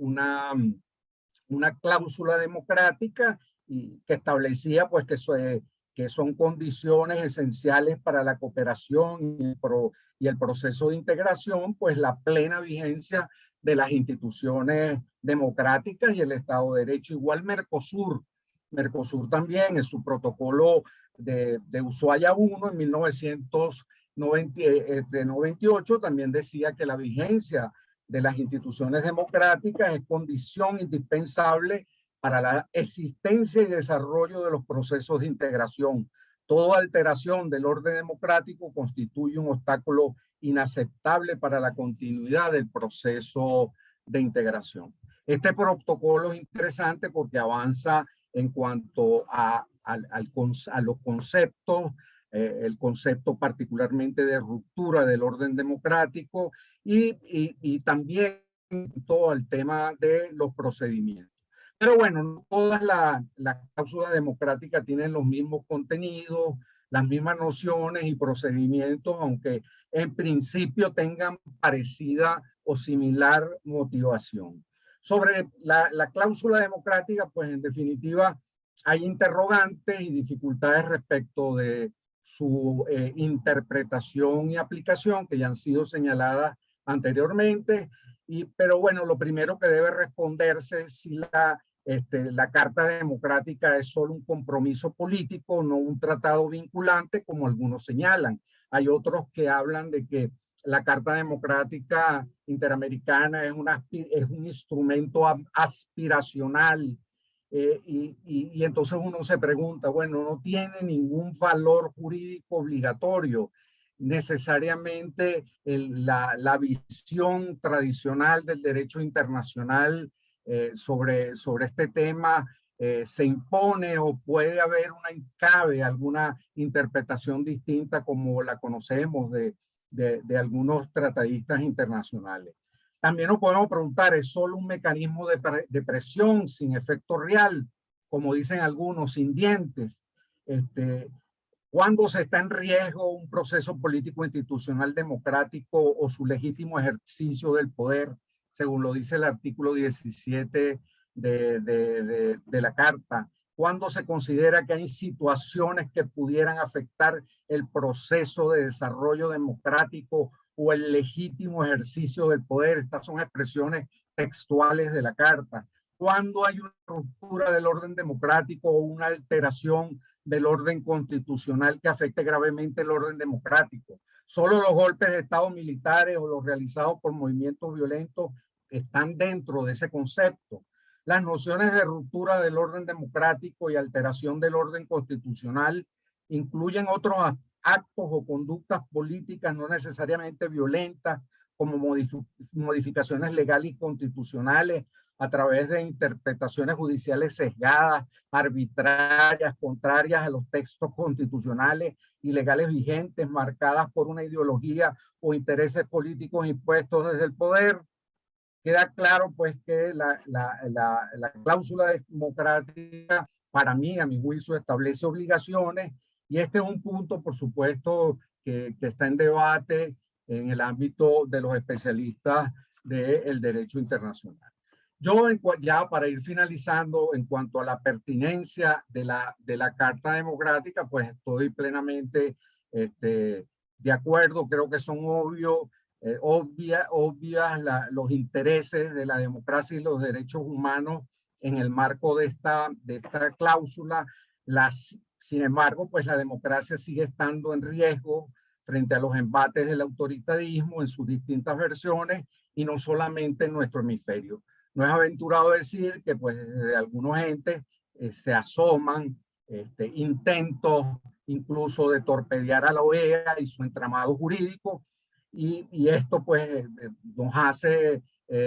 cláusula democrática y que establecía pues que son condiciones esenciales para la cooperación y el proceso de integración, pues la plena vigencia de las instituciones democráticas y el Estado de Derecho. Igual Mercosur también en su protocolo de Ushuaia I en 1998 también decía que la vigencia de las instituciones democráticas es condición indispensable para la existencia y desarrollo de los procesos de integración. Toda alteración del orden democrático constituye un obstáculo inaceptable para la continuidad del proceso de integración. Este protocolo es interesante porque avanza en cuanto a los conceptos, el concepto particularmente de ruptura del orden democrático y también todo el tema de los procedimientos. Pero bueno, no todas las cláusulas democráticas tienen los mismos contenidos, las mismas nociones y procedimientos, aunque en principio tengan parecida o similar motivación. Sobre la cláusula democrática, pues en definitiva hay interrogantes y dificultades respecto de su interpretación y aplicación que ya han sido señaladas anteriormente. Pero bueno, lo primero que debe responderse es si la Carta Democrática es solo un compromiso político, no un tratado vinculante, como algunos señalan. Hay otros que hablan de que la Carta Democrática Interamericana es un instrumento aspiracional. Y entonces uno se pregunta, bueno, no tiene ningún valor jurídico obligatorio. Necesariamente la visión tradicional del derecho internacional sobre este tema se impone o puede haber cabe alguna interpretación distinta como la conocemos de algunos tratadistas internacionales. También nos podemos preguntar, ¿es solo un mecanismo de presión sin efecto real, como dicen algunos, sin dientes? ¿Cuándo se está en riesgo un proceso político institucional democrático o su legítimo ejercicio del poder, según lo dice el artículo 17 de la Carta? ¿Cuándo se considera que hay situaciones que pudieran afectar el proceso de desarrollo democrático o el legítimo ejercicio del poder? Estas son expresiones textuales de la Carta. ¿Cuándo hay una ruptura del orden democrático o una alteración del orden constitucional que afecte gravemente el orden democrático? Solo los golpes de Estado militares o los realizados por movimientos violentos están dentro de ese concepto. Las nociones de ruptura del orden democrático y alteración del orden constitucional incluyen otros actos o conductas políticas no necesariamente violentas, como modificaciones legales y constitucionales a través de interpretaciones judiciales sesgadas, arbitrarias, contrarias a los textos constitucionales y legales vigentes, marcadas por una ideología o intereses políticos impuestos desde el poder. Queda claro pues que la cláusula democrática, para mí, a mi juicio, establece obligaciones, y este es un punto, por supuesto, que está en debate en el ámbito de los especialistas del derecho internacional. Yo, ya para ir finalizando, en cuanto a la pertinencia de la Carta Democrática, pues estoy plenamente de acuerdo. Creo que son obvias los intereses de la democracia y los derechos humanos en el marco de esta cláusula. Sin embargo, pues la democracia sigue estando en riesgo frente a los embates del autoritarismo en sus distintas versiones, y no solamente en nuestro hemisferio. No es aventurado decir que pues desde algunos entes se asoman intentos incluso de torpedear a la OEA y su entramado jurídico, y esto pues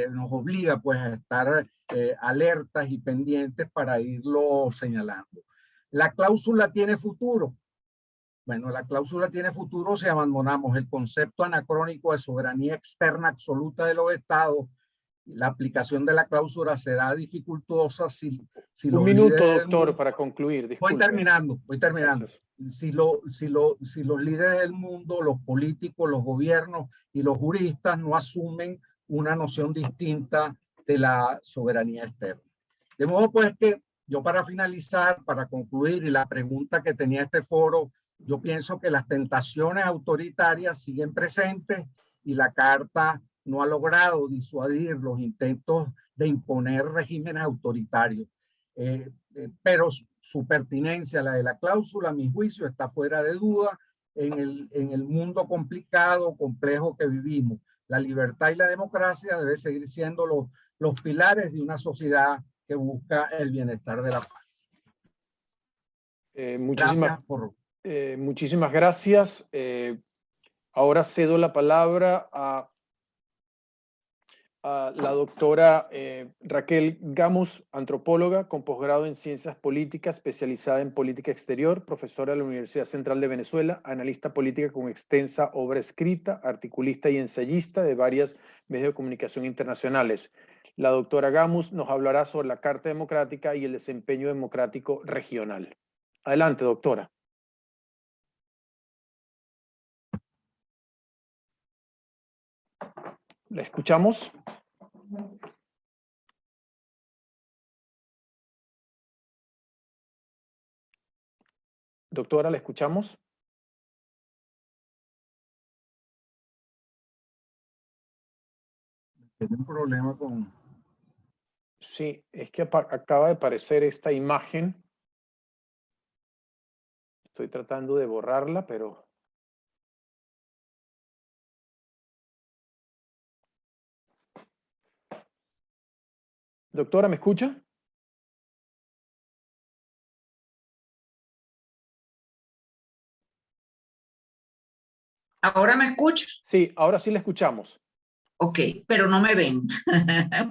nos obliga pues a estar alertas y pendientes para irlo señalando. ¿La cláusula tiene futuro? Bueno, la cláusula tiene futuro si abandonamos el concepto anacrónico de soberanía externa absoluta de los estados. La aplicación de la cláusula será dificultosa si
un minuto, doctor, para concluir. Disculpe.
Voy terminando. Si los líderes del mundo, los políticos, los gobiernos y los juristas no asumen una noción distinta de la soberanía externa. De modo pues que yo, para finalizar, para concluir, y la pregunta que tenía este foro, yo pienso que las tentaciones autoritarias siguen presentes y la Carta no ha logrado disuadir los intentos de imponer regímenes autoritarios. Pero su pertinencia, la de la cláusula, a mi juicio, está fuera de duda en el mundo complicado, complejo que vivimos. La libertad y la democracia deben seguir siendo los pilares de una sociedad que busca el bienestar de la paz.
Muchísimas gracias. Ahora cedo la palabra a la doctora Raquel Gamus, antropóloga con posgrado en Ciencias Políticas, especializada en Política Exterior, profesora de la Universidad Central de Venezuela, analista política con extensa obra escrita, articulista y ensayista de varios medios de comunicación internacionales. La doctora Gamus nos hablará sobre la Carta Democrática y el desempeño democrático regional. Adelante, doctora. ¿La escuchamos? Doctora, ¿la escuchamos?
Tiene un problema con...
Sí, es que acaba de aparecer esta imagen. Estoy tratando de borrarla, pero... Doctora, ¿me escucha?
¿Ahora me escucho?
Sí, ahora sí la escuchamos.
Ok, pero no me ven,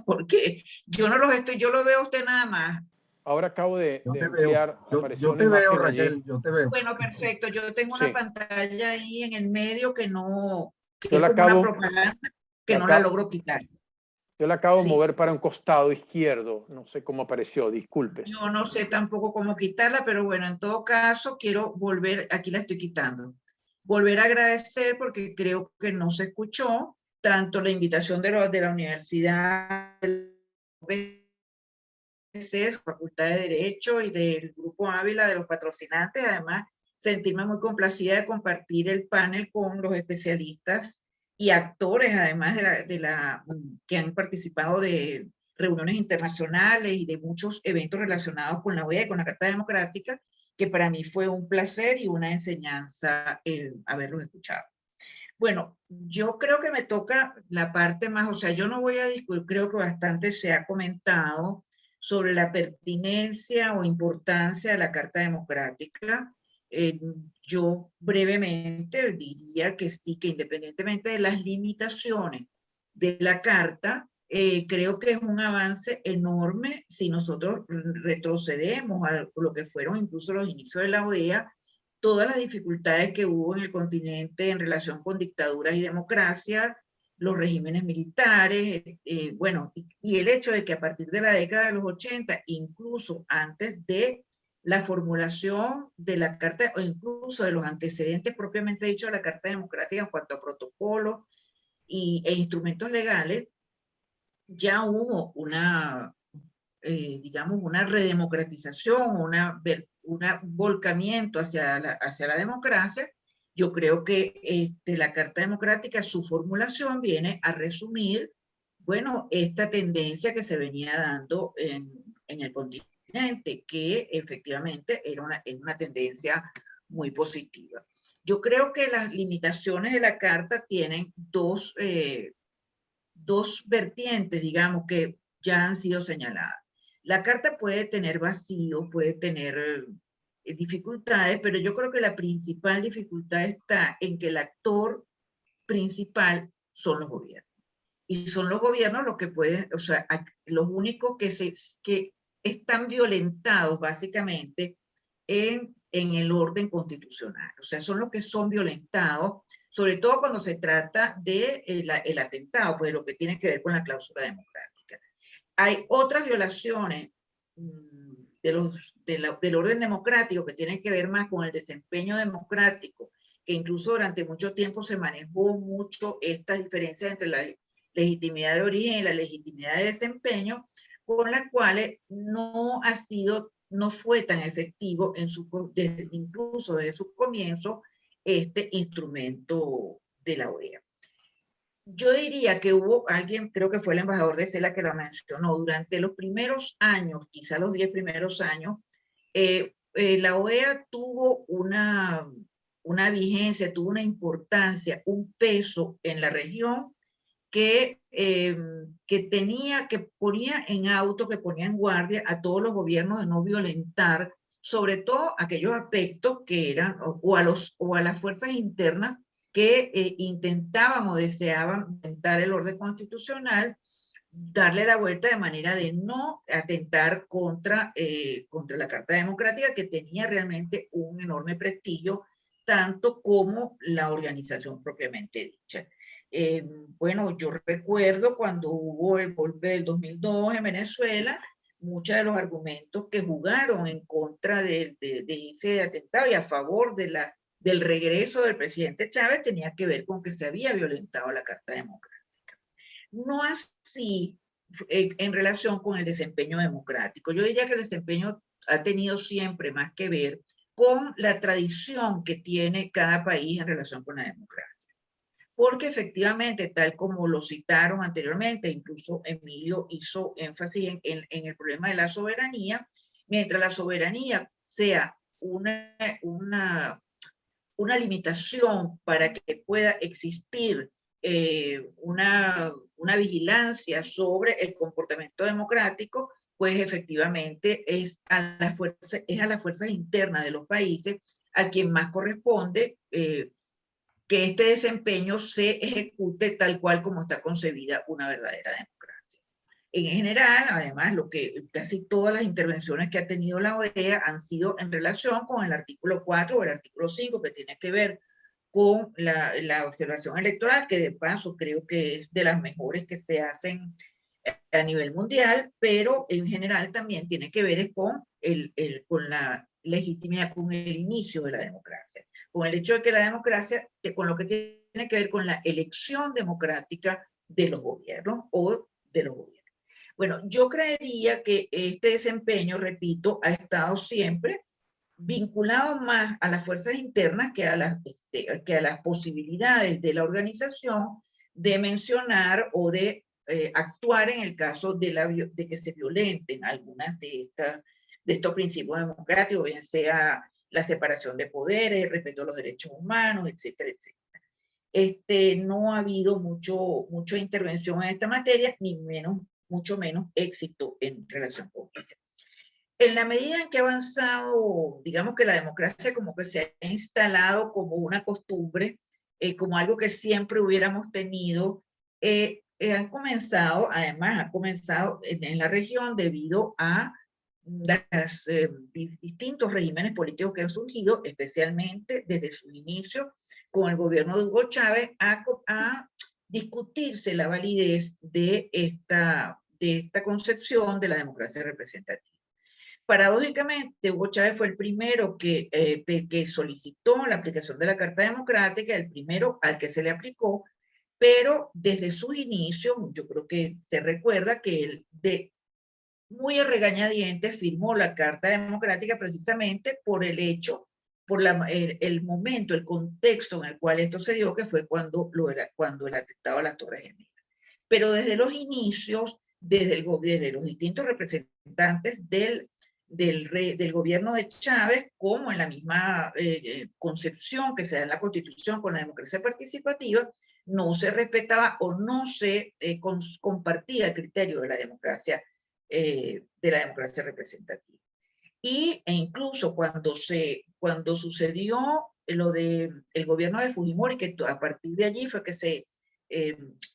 porque yo no los estoy, yo lo veo a usted nada más.
Ahora acabo de
Yo te
enviar,
veo,
apareció
yo
una
te veo,
imagen allí.
Raquel, yo te veo.
Bueno, perfecto, yo tengo
Sí.
una pantalla ahí en el medio que no, que
Yo
es
la
como una
acabo-
propaganda que
la
no la
acabo-
logro quitar.
Yo la acabo de
Sí.
mover para un costado izquierdo. No sé cómo apareció, disculpe.
Yo no sé tampoco cómo quitarla, pero bueno, en todo caso quiero volver, aquí la estoy quitando. Volver a agradecer porque creo que no se escuchó tanto la invitación de la Universidad Facultad de Derecho y del Grupo Ávila de los patrocinantes. Además, sentirme muy complacida de compartir el panel con los especialistas y actores, además que han participado de reuniones internacionales y de muchos eventos relacionados con la OEA y con la Carta Democrática, que para mí fue un placer y una enseñanza haberlos escuchado. Bueno, yo creo que me toca la parte más, o sea, yo no voy a discutir, creo que bastante se ha comentado sobre la pertinencia o importancia de la Carta Democrática. Yo brevemente diría que sí, que independientemente de las limitaciones de la Carta, creo que es un avance enorme si nosotros retrocedemos a lo que fueron incluso los inicios de la OEA, todas las dificultades que hubo en el continente en relación con dictaduras y democracia, los regímenes militares, bueno, y el hecho de que a partir de la década de los 80, incluso antes de la formulación de la Carta, o incluso de los antecedentes propiamente dicho de la Carta Democrática en cuanto a protocolos e instrumentos legales, ya hubo una, digamos, una redemocratización, un volcamiento hacia la democracia. Yo creo que la Carta Democrática, su formulación viene a resumir, bueno, esta tendencia que se venía dando en el continente, que efectivamente es una tendencia muy positiva. Yo creo que las limitaciones de la Carta tienen dos vertientes, digamos, que ya han sido señaladas. La Carta puede tener vacíos, puede tener dificultades, pero yo creo que la principal dificultad está en que el actor principal son los gobiernos. Y son los gobiernos los que pueden, o sea, los únicos que están violentados básicamente en el orden constitucional. O sea, son los que son violentados, sobre todo cuando se trata de el atentado, pues lo que tiene que ver con la cláusula democrática. Hay otras violaciones del orden democrático que tienen que ver más con el desempeño democrático, que incluso durante mucho tiempo se manejó mucho esta diferencia entre la legitimidad de origen y la legitimidad de desempeño, con las cuales no fue tan efectivo incluso desde su comienzo este instrumento de la OEA. Yo diría que hubo alguien, creo que fue el embajador de CELA que lo mencionó, durante los primeros años, quizá los 10 primeros años, la OEA tuvo una vigencia, tuvo una importancia, un peso en la región que ponía en guardia a todos los gobiernos de no violentar, sobre todo aquellos aspectos que eran, o a las fuerzas internas que intentaban o deseaban inventar el orden constitucional, darle la vuelta de manera de no atentar contra la Carta Democrática, que tenía realmente un enorme prestigio, tanto como la organización propiamente dicha. Bueno, yo recuerdo cuando hubo el golpe del 2002 en Venezuela, muchos de los argumentos que jugaron en contra de ese atentado y a favor del regreso del presidente Chávez tenía que ver con que se había violentado la Carta Democrática. No así en relación con el desempeño democrático. Yo diría que el desempeño ha tenido siempre más que ver con la tradición que tiene cada país en relación con la democracia. Porque efectivamente, tal como lo citaron anteriormente, incluso Emilio hizo énfasis en el problema de la soberanía, mientras la soberanía sea una limitación para que pueda existir una vigilancia sobre el comportamiento democrático, pues efectivamente es a las fuerzas internas de los países a quien más corresponde que este desempeño se ejecute tal cual como está concebida una verdadera democracia. En general, además, casi todas las intervenciones que ha tenido la OEA han sido en relación con el artículo 4 o el artículo 5, que tiene que ver con la observación electoral, que de paso creo que es de las mejores que se hacen a nivel mundial, pero en general también tiene que ver con la legitimidad, con el inicio de la democracia, con el hecho de que la democracia, con lo que tiene que ver con la elección democrática de los gobiernos o de los gobiernos. Bueno, yo creería que este desempeño, repito, ha estado siempre vinculado más a las fuerzas internas que a las posibilidades de la organización de mencionar o de actuar en el caso de que se violenten algunas de estos principios democráticos, bien sea la separación de poderes, el respeto a los derechos humanos, etcétera, etcétera. No ha habido mucha intervención en esta materia, ni mucho menos éxito en relación con ella. En la medida en que ha avanzado, digamos que la democracia como que se ha instalado como una costumbre, como algo que siempre hubiéramos tenido, ha comenzado en la región debido a los distintos regímenes políticos que han surgido, especialmente desde su inicio con el gobierno de Hugo Chávez, a discutirse la validez de esta concepción de la democracia representativa. Paradójicamente, Hugo Chávez fue el primero que solicitó la aplicación de la Carta Democrática, el primero al que se le aplicó, pero desde sus inicios, yo creo que se recuerda que él muy a regañadientes firmó la Carta Democrática precisamente por el hecho, por el momento, el contexto en el cual esto se dio, que fue cuando el atentado a las Torres Gemelas. Pero desde los inicios, desde los distintos representantes del gobierno de Chávez, como en la misma concepción que se da en la Constitución con la democracia participativa, no se respetaba o no se compartía el criterio de la democracia representativa. E incluso cuando sucedió lo del gobierno de Fujimori, que a partir de allí fue que se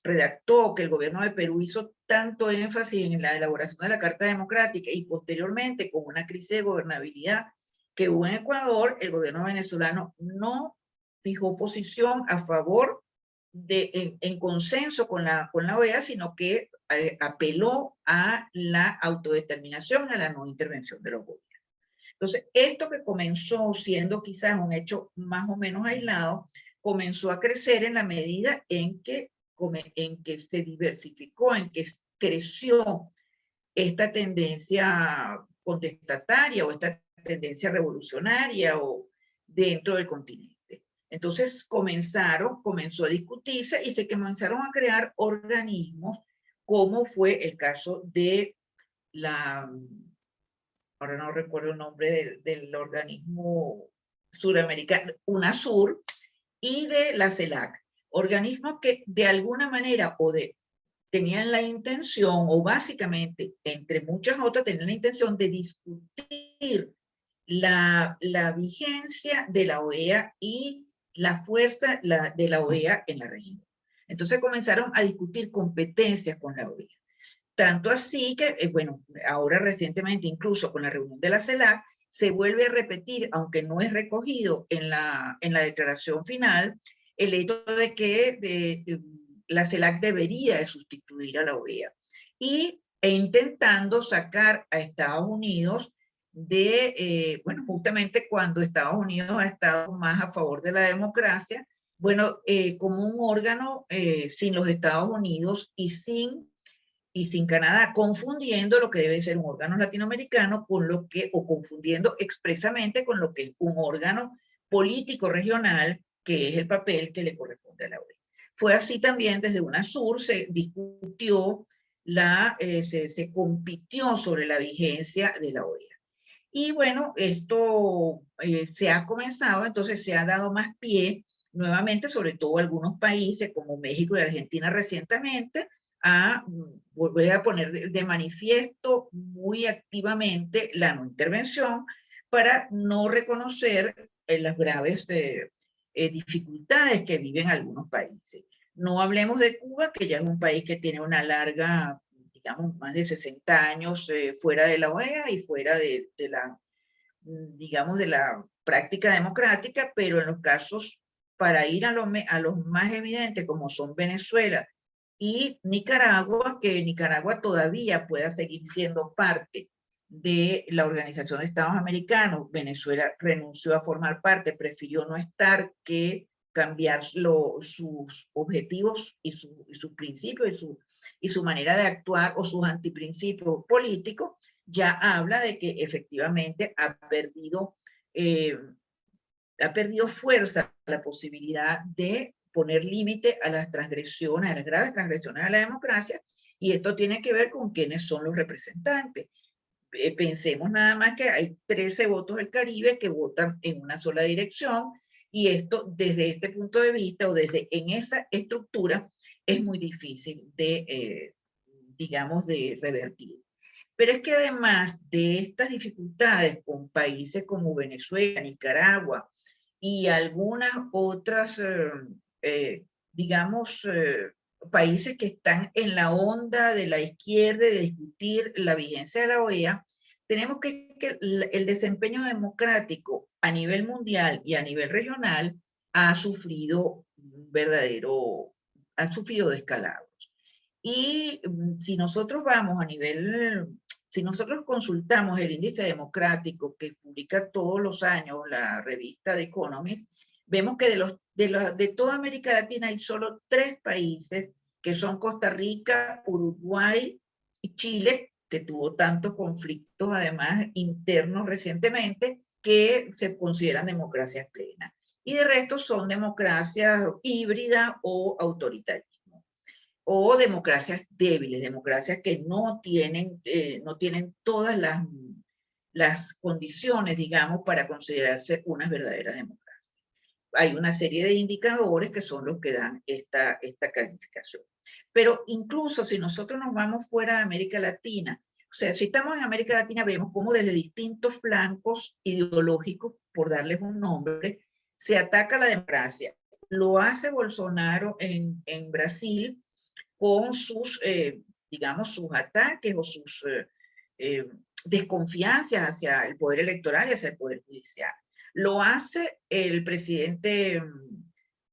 redactó, que el gobierno de Perú hizo tanto énfasis en la elaboración de la Carta Democrática y posteriormente con una crisis de gobernabilidad que hubo en Ecuador, el gobierno venezolano no fijó posición a favor en consenso con la OEA, sino que apeló a la autodeterminación, a la no intervención de los gobiernos. Entonces, esto que comenzó siendo quizás un hecho más o menos aislado, comenzó a crecer en la medida en que se diversificó, en que creció esta tendencia contestataria o esta tendencia revolucionaria o dentro del continente. Entonces comenzó a discutirse y se comenzaron a crear organismos, como fue el caso de ahora no recuerdo el nombre del organismo suramericano, UNASUR, y de la CELAC, organismos que de alguna manera tenían la intención, o básicamente, entre muchas otras, tenían la intención de discutir la vigencia de la OEA y la fuerza de la OEA en la región. Entonces comenzaron a discutir competencias con la OEA. Tanto así que, bueno, ahora recientemente, incluso con la reunión de la CELAC, se vuelve a repetir, aunque no es recogido en la declaración final, el hecho de que la CELAC debería de sustituir a la OEA. E intentando sacar a Estados Unidos de, bueno, justamente cuando Estados Unidos ha estado más a favor de la democracia, bueno, como un órgano sin los Estados Unidos y sin Canadá, confundiendo lo que debe ser un órgano latinoamericano con lo que, o confundiendo expresamente con lo que es un órgano político regional, que es el papel que le corresponde a la OEA. Fue así también desde UNASUR, se discutió, se compitió sobre la vigencia de la OEA. Y bueno, esto se ha comenzado, entonces se ha dado más pie nuevamente, sobre todo algunos países como México y Argentina recientemente, a volver a poner de manifiesto muy activamente la no intervención para no reconocer las graves dificultades que viven algunos países. No hablemos de Cuba, que ya es un país que tiene una larga, digamos, más de 60 años fuera de la OEA y fuera de la, digamos, de la práctica democrática, pero en los casos, para ir a los más evidentes, como son Venezuela y Nicaragua, que Nicaragua todavía pueda seguir siendo parte de la Organización de Estados Americanos. Venezuela renunció a formar parte, prefirió no estar, que cambiar sus objetivos y sus principios y su manera de actuar o sus antiprincipios políticos, ya habla de que efectivamente ha perdido fuerza la posibilidad de poner límite a las transgresiones, a las graves transgresiones a la democracia, y esto tiene que ver con quiénes son los representantes. Pensemos nada más que hay 13 votos del Caribe que votan en una sola dirección, y esto desde este punto de vista o desde en esa estructura es muy difícil de, digamos, de revertir. Pero es que además de estas dificultades con países como Venezuela, Nicaragua y algunas otras, digamos, países que están en la onda de la izquierda de discutir la vigencia de la OEA, tenemos que el desempeño democrático a nivel mundial y a nivel regional ha sufrido ha sufrido descalabros. Y si nosotros vamos a nivel, si nosotros consultamos el índice democrático que publica todos los años la revista The Economist, vemos que de toda América Latina hay solo 3 países, que son Costa Rica, Uruguay y Chile, que tuvo tantos conflictos además internos recientemente, que se consideran democracias plenas. Y de resto son democracias híbridas o autoritarias, o democracias débiles, democracias que no tienen todas las condiciones, digamos, para considerarse unas verdaderas democracias. Hay una serie de indicadores que son los que dan esta calificación. Pero incluso si nosotros nos vamos fuera de América Latina, o sea, si estamos en América Latina, vemos cómo desde distintos flancos ideológicos, por darles un nombre, se ataca la democracia. Lo hace Bolsonaro en Brasil, con sus, digamos, sus ataques o sus desconfianzas hacia el poder electoral y hacia el poder judicial. Lo hace el presidente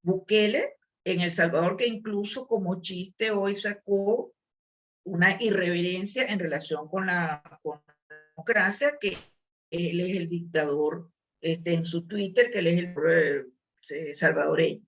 Bukele en El Salvador, que incluso como chiste hoy sacó una irreverencia en relación con la democracia, que él es el dictador en su Twitter, que él es el salvadoreño.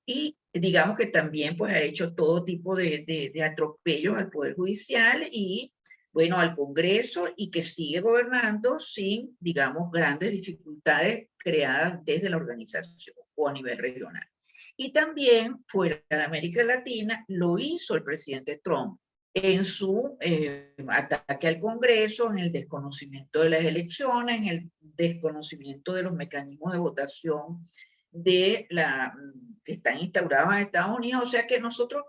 Y digamos que también pues ha hecho todo tipo de atropellos al Poder Judicial y, bueno, al Congreso, y que sigue gobernando sin, digamos, grandes dificultades creadas desde la organización o a nivel regional. Y también fuera de América Latina lo hizo el presidente Trump en su ataque al Congreso, en el desconocimiento de las elecciones, en el desconocimiento de los mecanismos de votación que están instaurados en Estados Unidos. O sea que nosotros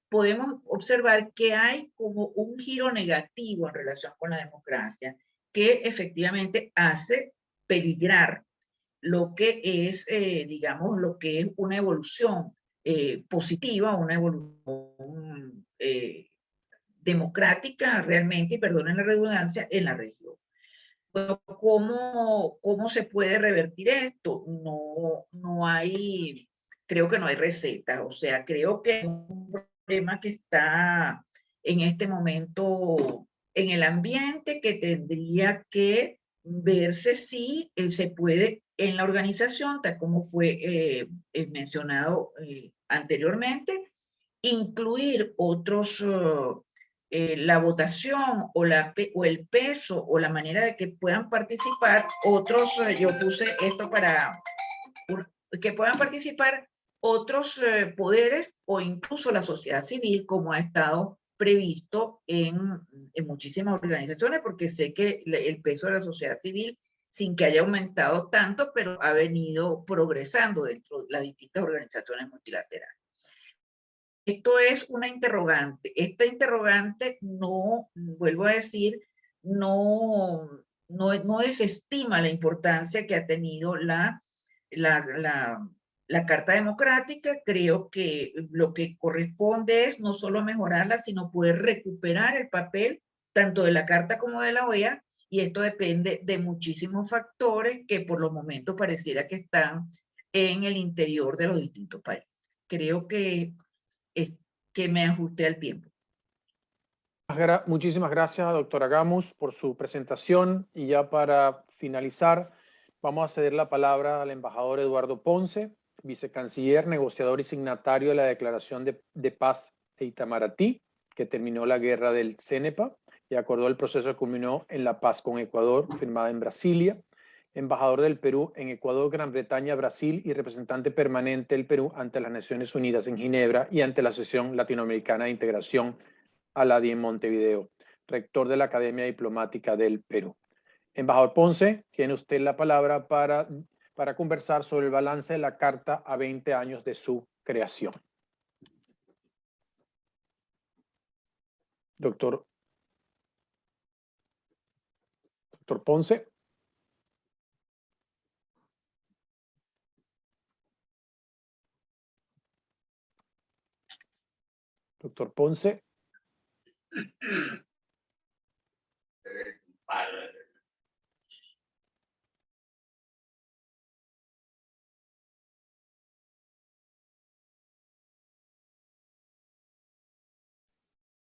podemos observar que hay como un giro negativo en relación con la democracia, que efectivamente hace peligrar lo que es, digamos, lo que es una evolución positiva, una evolución democrática realmente, y perdonen la redundancia, en la región. Bueno, ¿cómo se puede revertir esto? No hay, creo que no hay receta, o sea, creo que es un problema que está en este momento en el ambiente, que tendría que verse si se puede en la organización, tal como fue mencionado anteriormente, incluir otros, la votación o el peso o la manera de que puedan participar otros, yo puse esto para que puedan participar otros poderes o incluso la sociedad civil, como ha estado previsto en muchísimas organizaciones, porque sé que el peso de la sociedad civil, sin que haya aumentado tanto, pero ha venido progresando dentro de las distintas organizaciones multilaterales. Esto es una interrogante. Esta interrogante no, vuelvo a decir, no desestima la importancia que ha tenido la Carta Democrática. Creo que lo que corresponde es no solo mejorarla, sino poder recuperar el papel tanto de la Carta como de la OEA, y esto depende de muchísimos factores que por los momentos pareciera que están en el interior de los distintos países. Creo que me ajusté al tiempo.
Muchísimas gracias, doctora Gamus, por su presentación. Y ya para finalizar, vamos a ceder la palabra al embajador Eduardo Ponce, vicecanciller, negociador y signatario de la Declaración de Paz de Itamaraty, que terminó la guerra del CENEPA y acordó el proceso que culminó en la paz con Ecuador, firmada en Brasilia, embajador del Perú en Ecuador, Gran Bretaña, Brasil y representante permanente del Perú ante las Naciones Unidas en Ginebra y ante la Asociación Latinoamericana de Integración ALADI en Montevideo, rector de la Academia Diplomática del Perú. Embajador Ponce, tiene usted la palabra para conversar sobre el balance de la Carta a 20 años de su creación. Doctor Ponce. Doctor Ponce.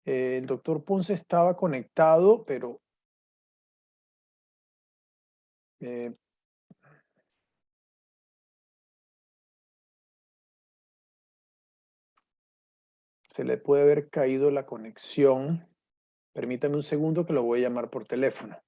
El doctor Ponce estaba conectado, pero se le puede haber caído la conexión. Permítame un segundo que lo voy a llamar por teléfono.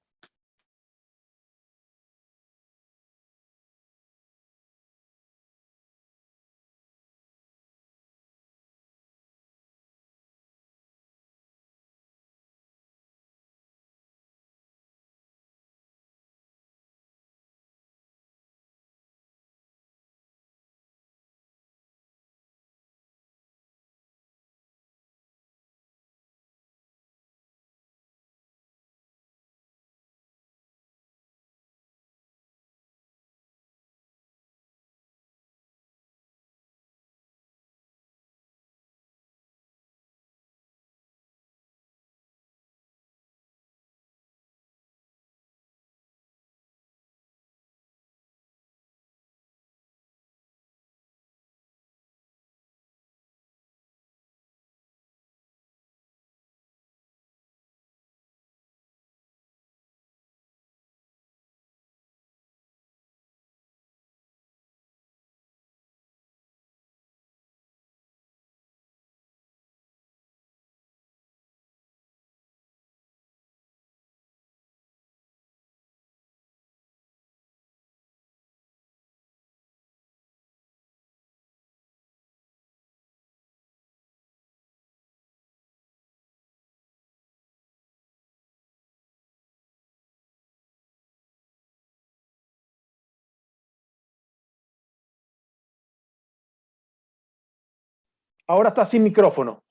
Ahora está sin micrófono.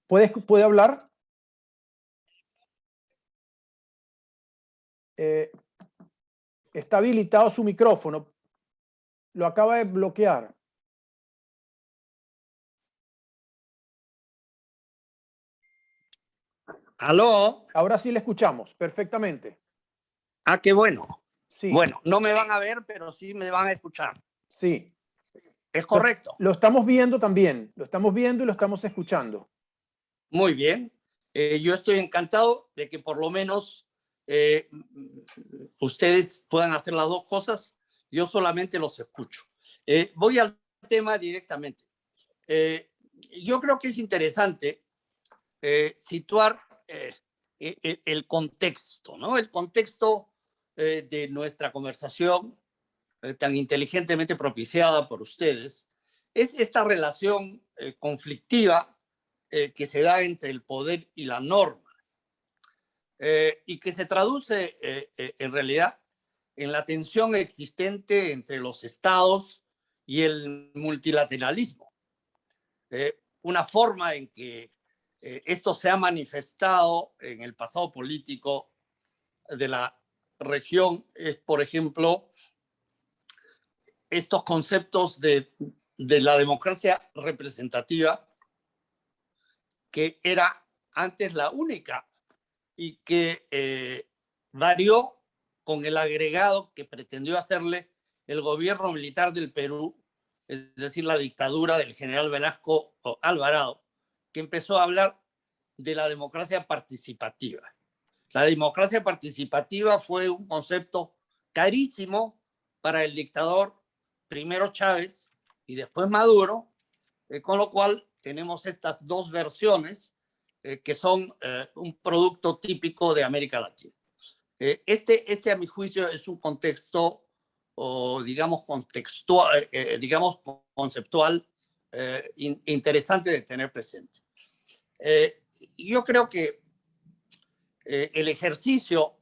¿Puede hablar? Está habilitado su micrófono. Lo acaba de bloquear.
¿Aló?
Ahora sí le escuchamos perfectamente.
Ah, qué bueno.
Sí,
Bueno, no me van a ver, pero sí me van a escuchar.
sí.
¿Es correcto?
Lo estamos viendo también. Lo estamos viendo y lo estamos escuchando.
Muy bien. Yo estoy encantado de que por lo menos ustedes puedan hacer las dos cosas. Yo solamente los escucho. Voy al tema directamente. Yo creo que es interesante situar el contexto, ¿no? El contexto de nuestra conversación tan inteligentemente propiciada por ustedes es esta relación conflictiva que se da entre el poder y la norma y que se traduce en realidad en la tensión existente entre los estados y el multilateralismo. Una forma en que esto se ha manifestado en el pasado político de la región es, por ejemplo, estos conceptos de la democracia representativa, que era antes la única y que varió con el agregado que pretendió hacerle el gobierno militar del Perú, es decir, la dictadura del general Velasco Alvarado, que empezó a hablar de la democracia participativa. La democracia participativa fue un concepto carísimo para el dictador, primero Chávez y después Maduro, con lo cual tenemos estas dos versiones que son un producto típico de América Latina. Este, a mi juicio, es un contexto, digamos, conceptual interesante de tener presente. Yo creo que el ejercicio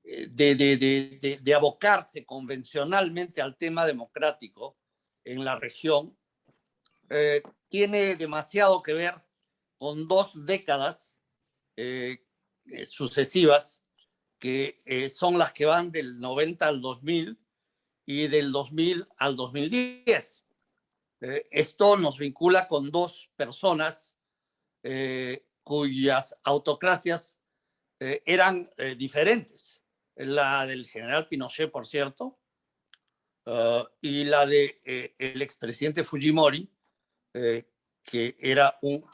de abocarse convencionalmente al tema democrático en la región tiene demasiado que ver con 2 décadas sucesivas que son las que van del 90 al 2000 y del 2000 al 2010. Esto nos vincula con 2 personas cuyas autocracias eran diferentes. La del general Pinochet, por cierto, y la de el expresidente Fujimori, que era un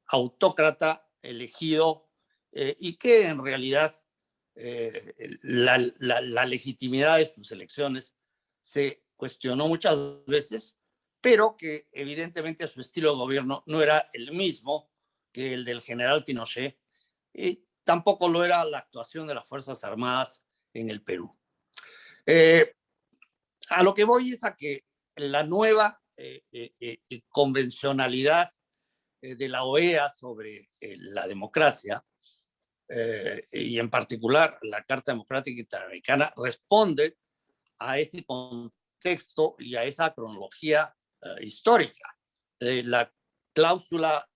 autócrata elegido y que en realidad la legitimidad de sus elecciones se cuestionó muchas veces, pero que evidentemente su estilo de gobierno no era el mismo que el del general Pinochet y tampoco lo era la actuación de las Fuerzas Armadas en el Perú. A lo que voy es a que la nueva convencionalidad de la OEA sobre la democracia y en particular la Carta Democrática Interamericana responde a ese contexto y a esa cronología histórica. La cláusula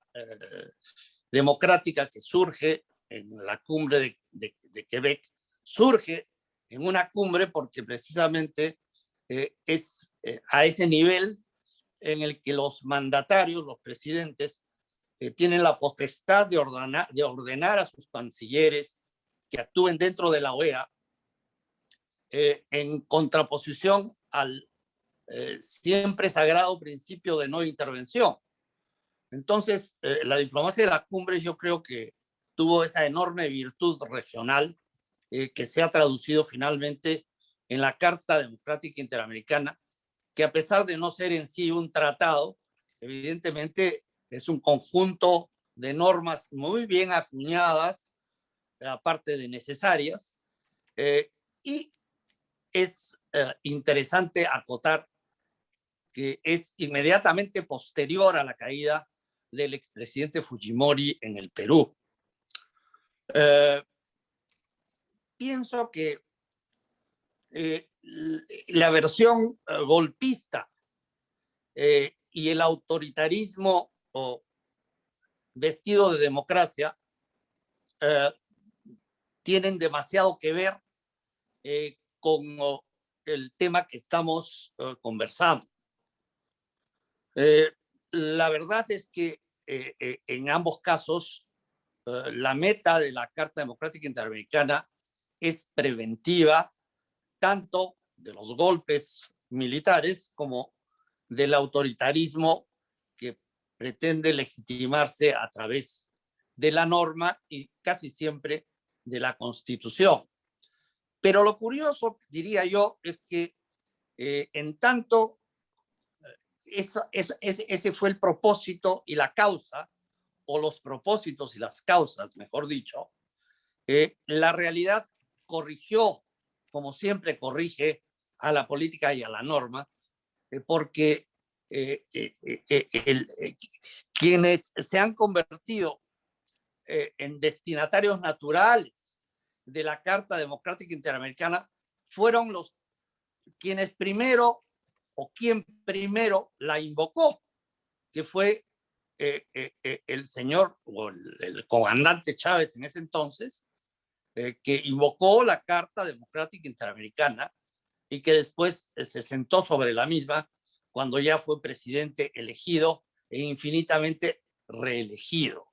democrática que surge en la cumbre de Quebec surge en una cumbre porque precisamente es a ese nivel en el que los mandatarios, los presidentes, tienen la potestad de ordenar a sus cancilleres que actúen dentro de la OEA en contraposición al siempre sagrado principio de no intervención. Entonces, la diplomacia de las cumbres yo creo que tuvo esa enorme virtud regional que se ha traducido finalmente en la Carta Democrática Interamericana, que a pesar de no ser en sí un tratado, evidentemente es un conjunto de normas muy bien acuñadas, aparte de necesarias, y es interesante acotar que es inmediatamente posterior a la caída del expresidente Fujimori en el Perú. Pienso que la versión golpista y el autoritarismo vestido de democracia tienen demasiado que ver con el tema que estamos conversando. La verdad es que en ambos casos la meta de la Carta Democrática Interamericana es preventiva tanto de los golpes militares como del autoritarismo que pretende legitimarse a través de la norma y casi siempre de la Constitución. Pero lo curioso, diría yo, es que en tanto ese fue el propósito y la causa, o los propósitos y las causas, mejor dicho, la realidad corrigió, como siempre corrige, a la política y a la norma, porque quienes se han convertido en destinatarios naturales de la Carta Democrática Interamericana fueron quienes primero, o quien primero la invocó, que fue el señor, o el comandante Chávez en ese entonces, que invocó la Carta Democrática Interamericana y que después se sentó sobre la misma cuando ya fue presidente elegido e infinitamente reelegido.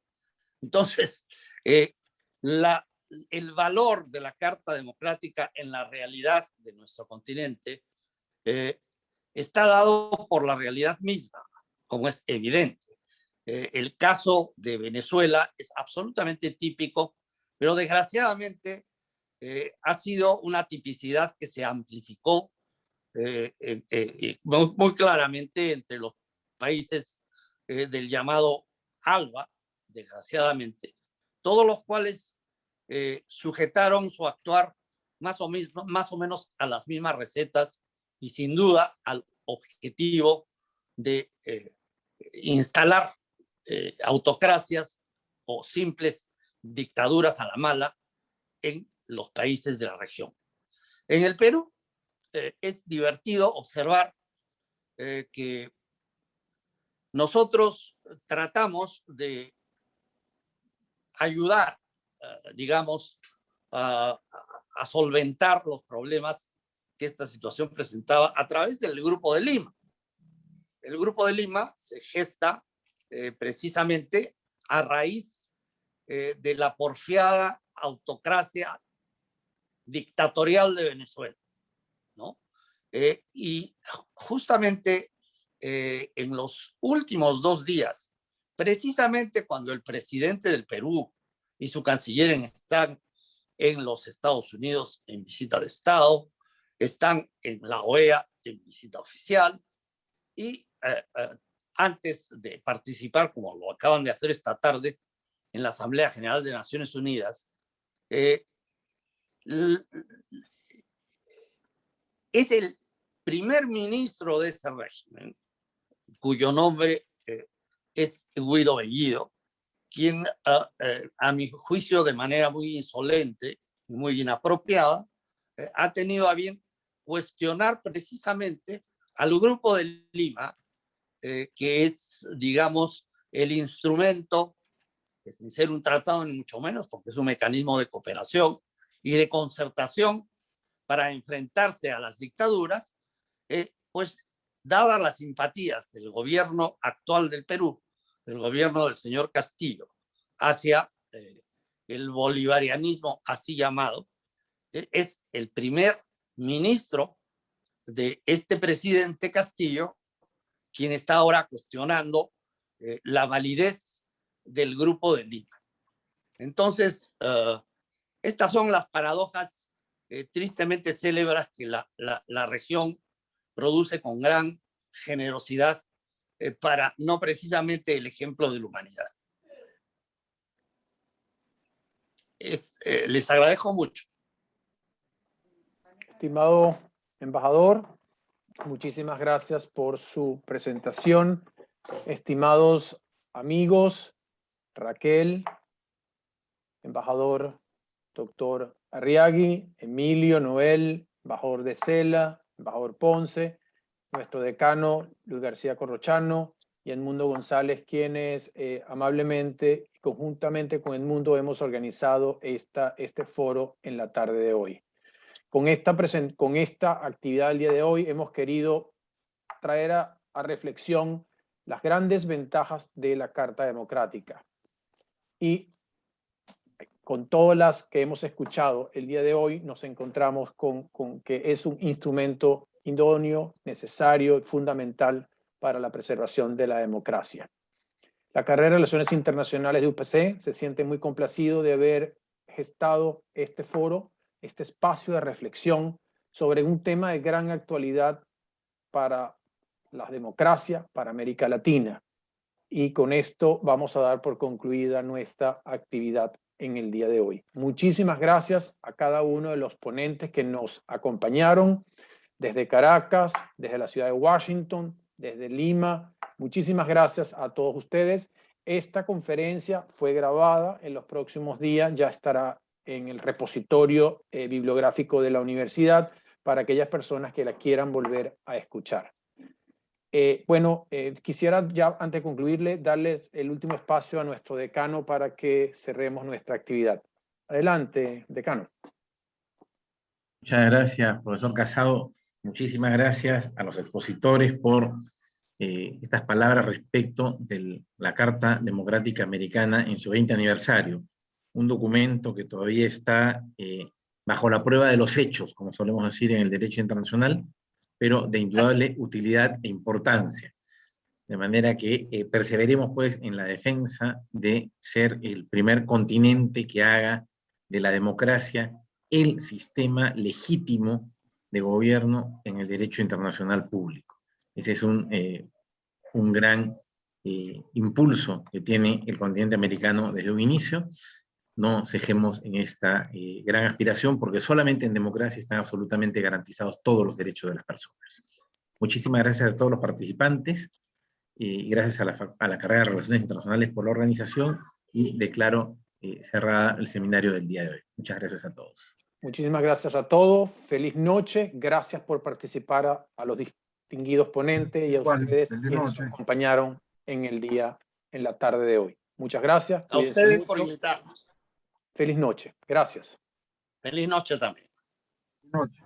Entonces, el valor de la Carta Democrática en la realidad de nuestro continente está dado por la realidad misma, como es evidente. El caso de Venezuela es absolutamente típico, pero desgraciadamente ha sido una tipicidad que se amplificó muy claramente entre los países del llamado ALBA, desgraciadamente, todos los cuales sujetaron su actuar más o menos a las mismas recetas y sin duda al objetivo de instalar autocracias o simples dictaduras a la mala en los países de la región. En el Perú es divertido observar que nosotros tratamos de ayudar, digamos, a solventar los problemas que esta situación presentaba a través del Grupo de Lima. El Grupo de Lima se gesta precisamente a raíz de la porfiada autocracia dictatorial de Venezuela, ¿no? Y justamente en los últimos 2 días, precisamente cuando el presidente del Perú y su canciller están en los Estados Unidos en visita de Estado, están en la OEA en visita oficial y antes de participar, como lo acaban de hacer esta tarde, en la Asamblea General de Naciones Unidas, es el primer ministro de ese régimen, cuyo nombre es Guido Bellido, quien a mi juicio de manera muy insolente y muy inapropiada ha tenido a bien cuestionar precisamente al Grupo de Lima, que es, digamos, el instrumento, que sin ser un tratado ni mucho menos, porque es un mecanismo de cooperación y de concertación para enfrentarse a las dictaduras, pues dadas las simpatías del gobierno actual del Perú, del gobierno del señor Castillo, hacia el bolivarianismo así llamado, es el primer ministro de este presidente Castillo quien está ahora cuestionando la validez del Grupo de Lima. Entonces, estas son las paradojas tristemente célebres que la región produce con gran generosidad para no precisamente el ejemplo de la humanidad. Les agradezco mucho.
Estimado embajador, muchísimas gracias por su presentación. Estimados amigos, Raquel, embajador doctor Arriagui, Emilio, Noel, embajador de Cela, embajador Ponce, nuestro decano Luis García Corrochano y Edmundo González, quienes amablemente y conjuntamente con Edmundo hemos organizado este foro en la tarde de hoy. Con esta actividad del día de hoy hemos querido traer a reflexión las grandes ventajas de la Carta Democrática. Y con todas las que hemos escuchado el día de hoy, nos encontramos con que es un instrumento idóneo, necesario y fundamental para la preservación de la democracia. La carrera de Relaciones Internacionales de UPC se siente muy complacido de haber gestado este foro, este espacio de reflexión sobre un tema de gran actualidad para la democracia, para América Latina. Y con esto vamos a dar por concluida nuestra actividad en el día de hoy. Muchísimas gracias a cada uno de los ponentes que nos acompañaron desde Caracas, desde la ciudad de Washington, desde Lima. Muchísimas gracias a todos ustedes. Esta conferencia fue grabada. En los próximos días ya estará en el repositorio bibliográfico de la universidad para aquellas personas que la quieran volver a escuchar. Quisiera ya antes de concluirle darles el último espacio a nuestro decano para que cerremos nuestra actividad. Adelante, decano.
Muchas gracias, profesor Casado. Muchísimas gracias a los expositores por estas palabras respecto de la Carta Democrática Americana en su 20 aniversario. Un documento que todavía está bajo la prueba de los hechos, como solemos decir en el derecho internacional, pero de indudable utilidad e importancia. De manera que perseveremos pues en la defensa de ser el primer continente que haga de la democracia el sistema legítimo de gobierno en el derecho internacional público. Ese es un gran impulso que tiene el continente americano desde un inicio. No cejemos en esta gran aspiración, porque solamente en democracia están absolutamente garantizados todos los derechos de las personas. Muchísimas gracias a todos los participantes, y gracias a la carrera de Relaciones Internacionales por la organización, y declaro cerrada el seminario del día de hoy. Muchas gracias a todos.
Muchísimas gracias a todos. Feliz noche. Gracias por participar a los distinguidos ponentes y a ustedes quienes nos acompañaron en la tarde de hoy. Muchas gracias.
A ustedes por invitarnos.
Feliz noche. Gracias.
Feliz noche también.
Noche.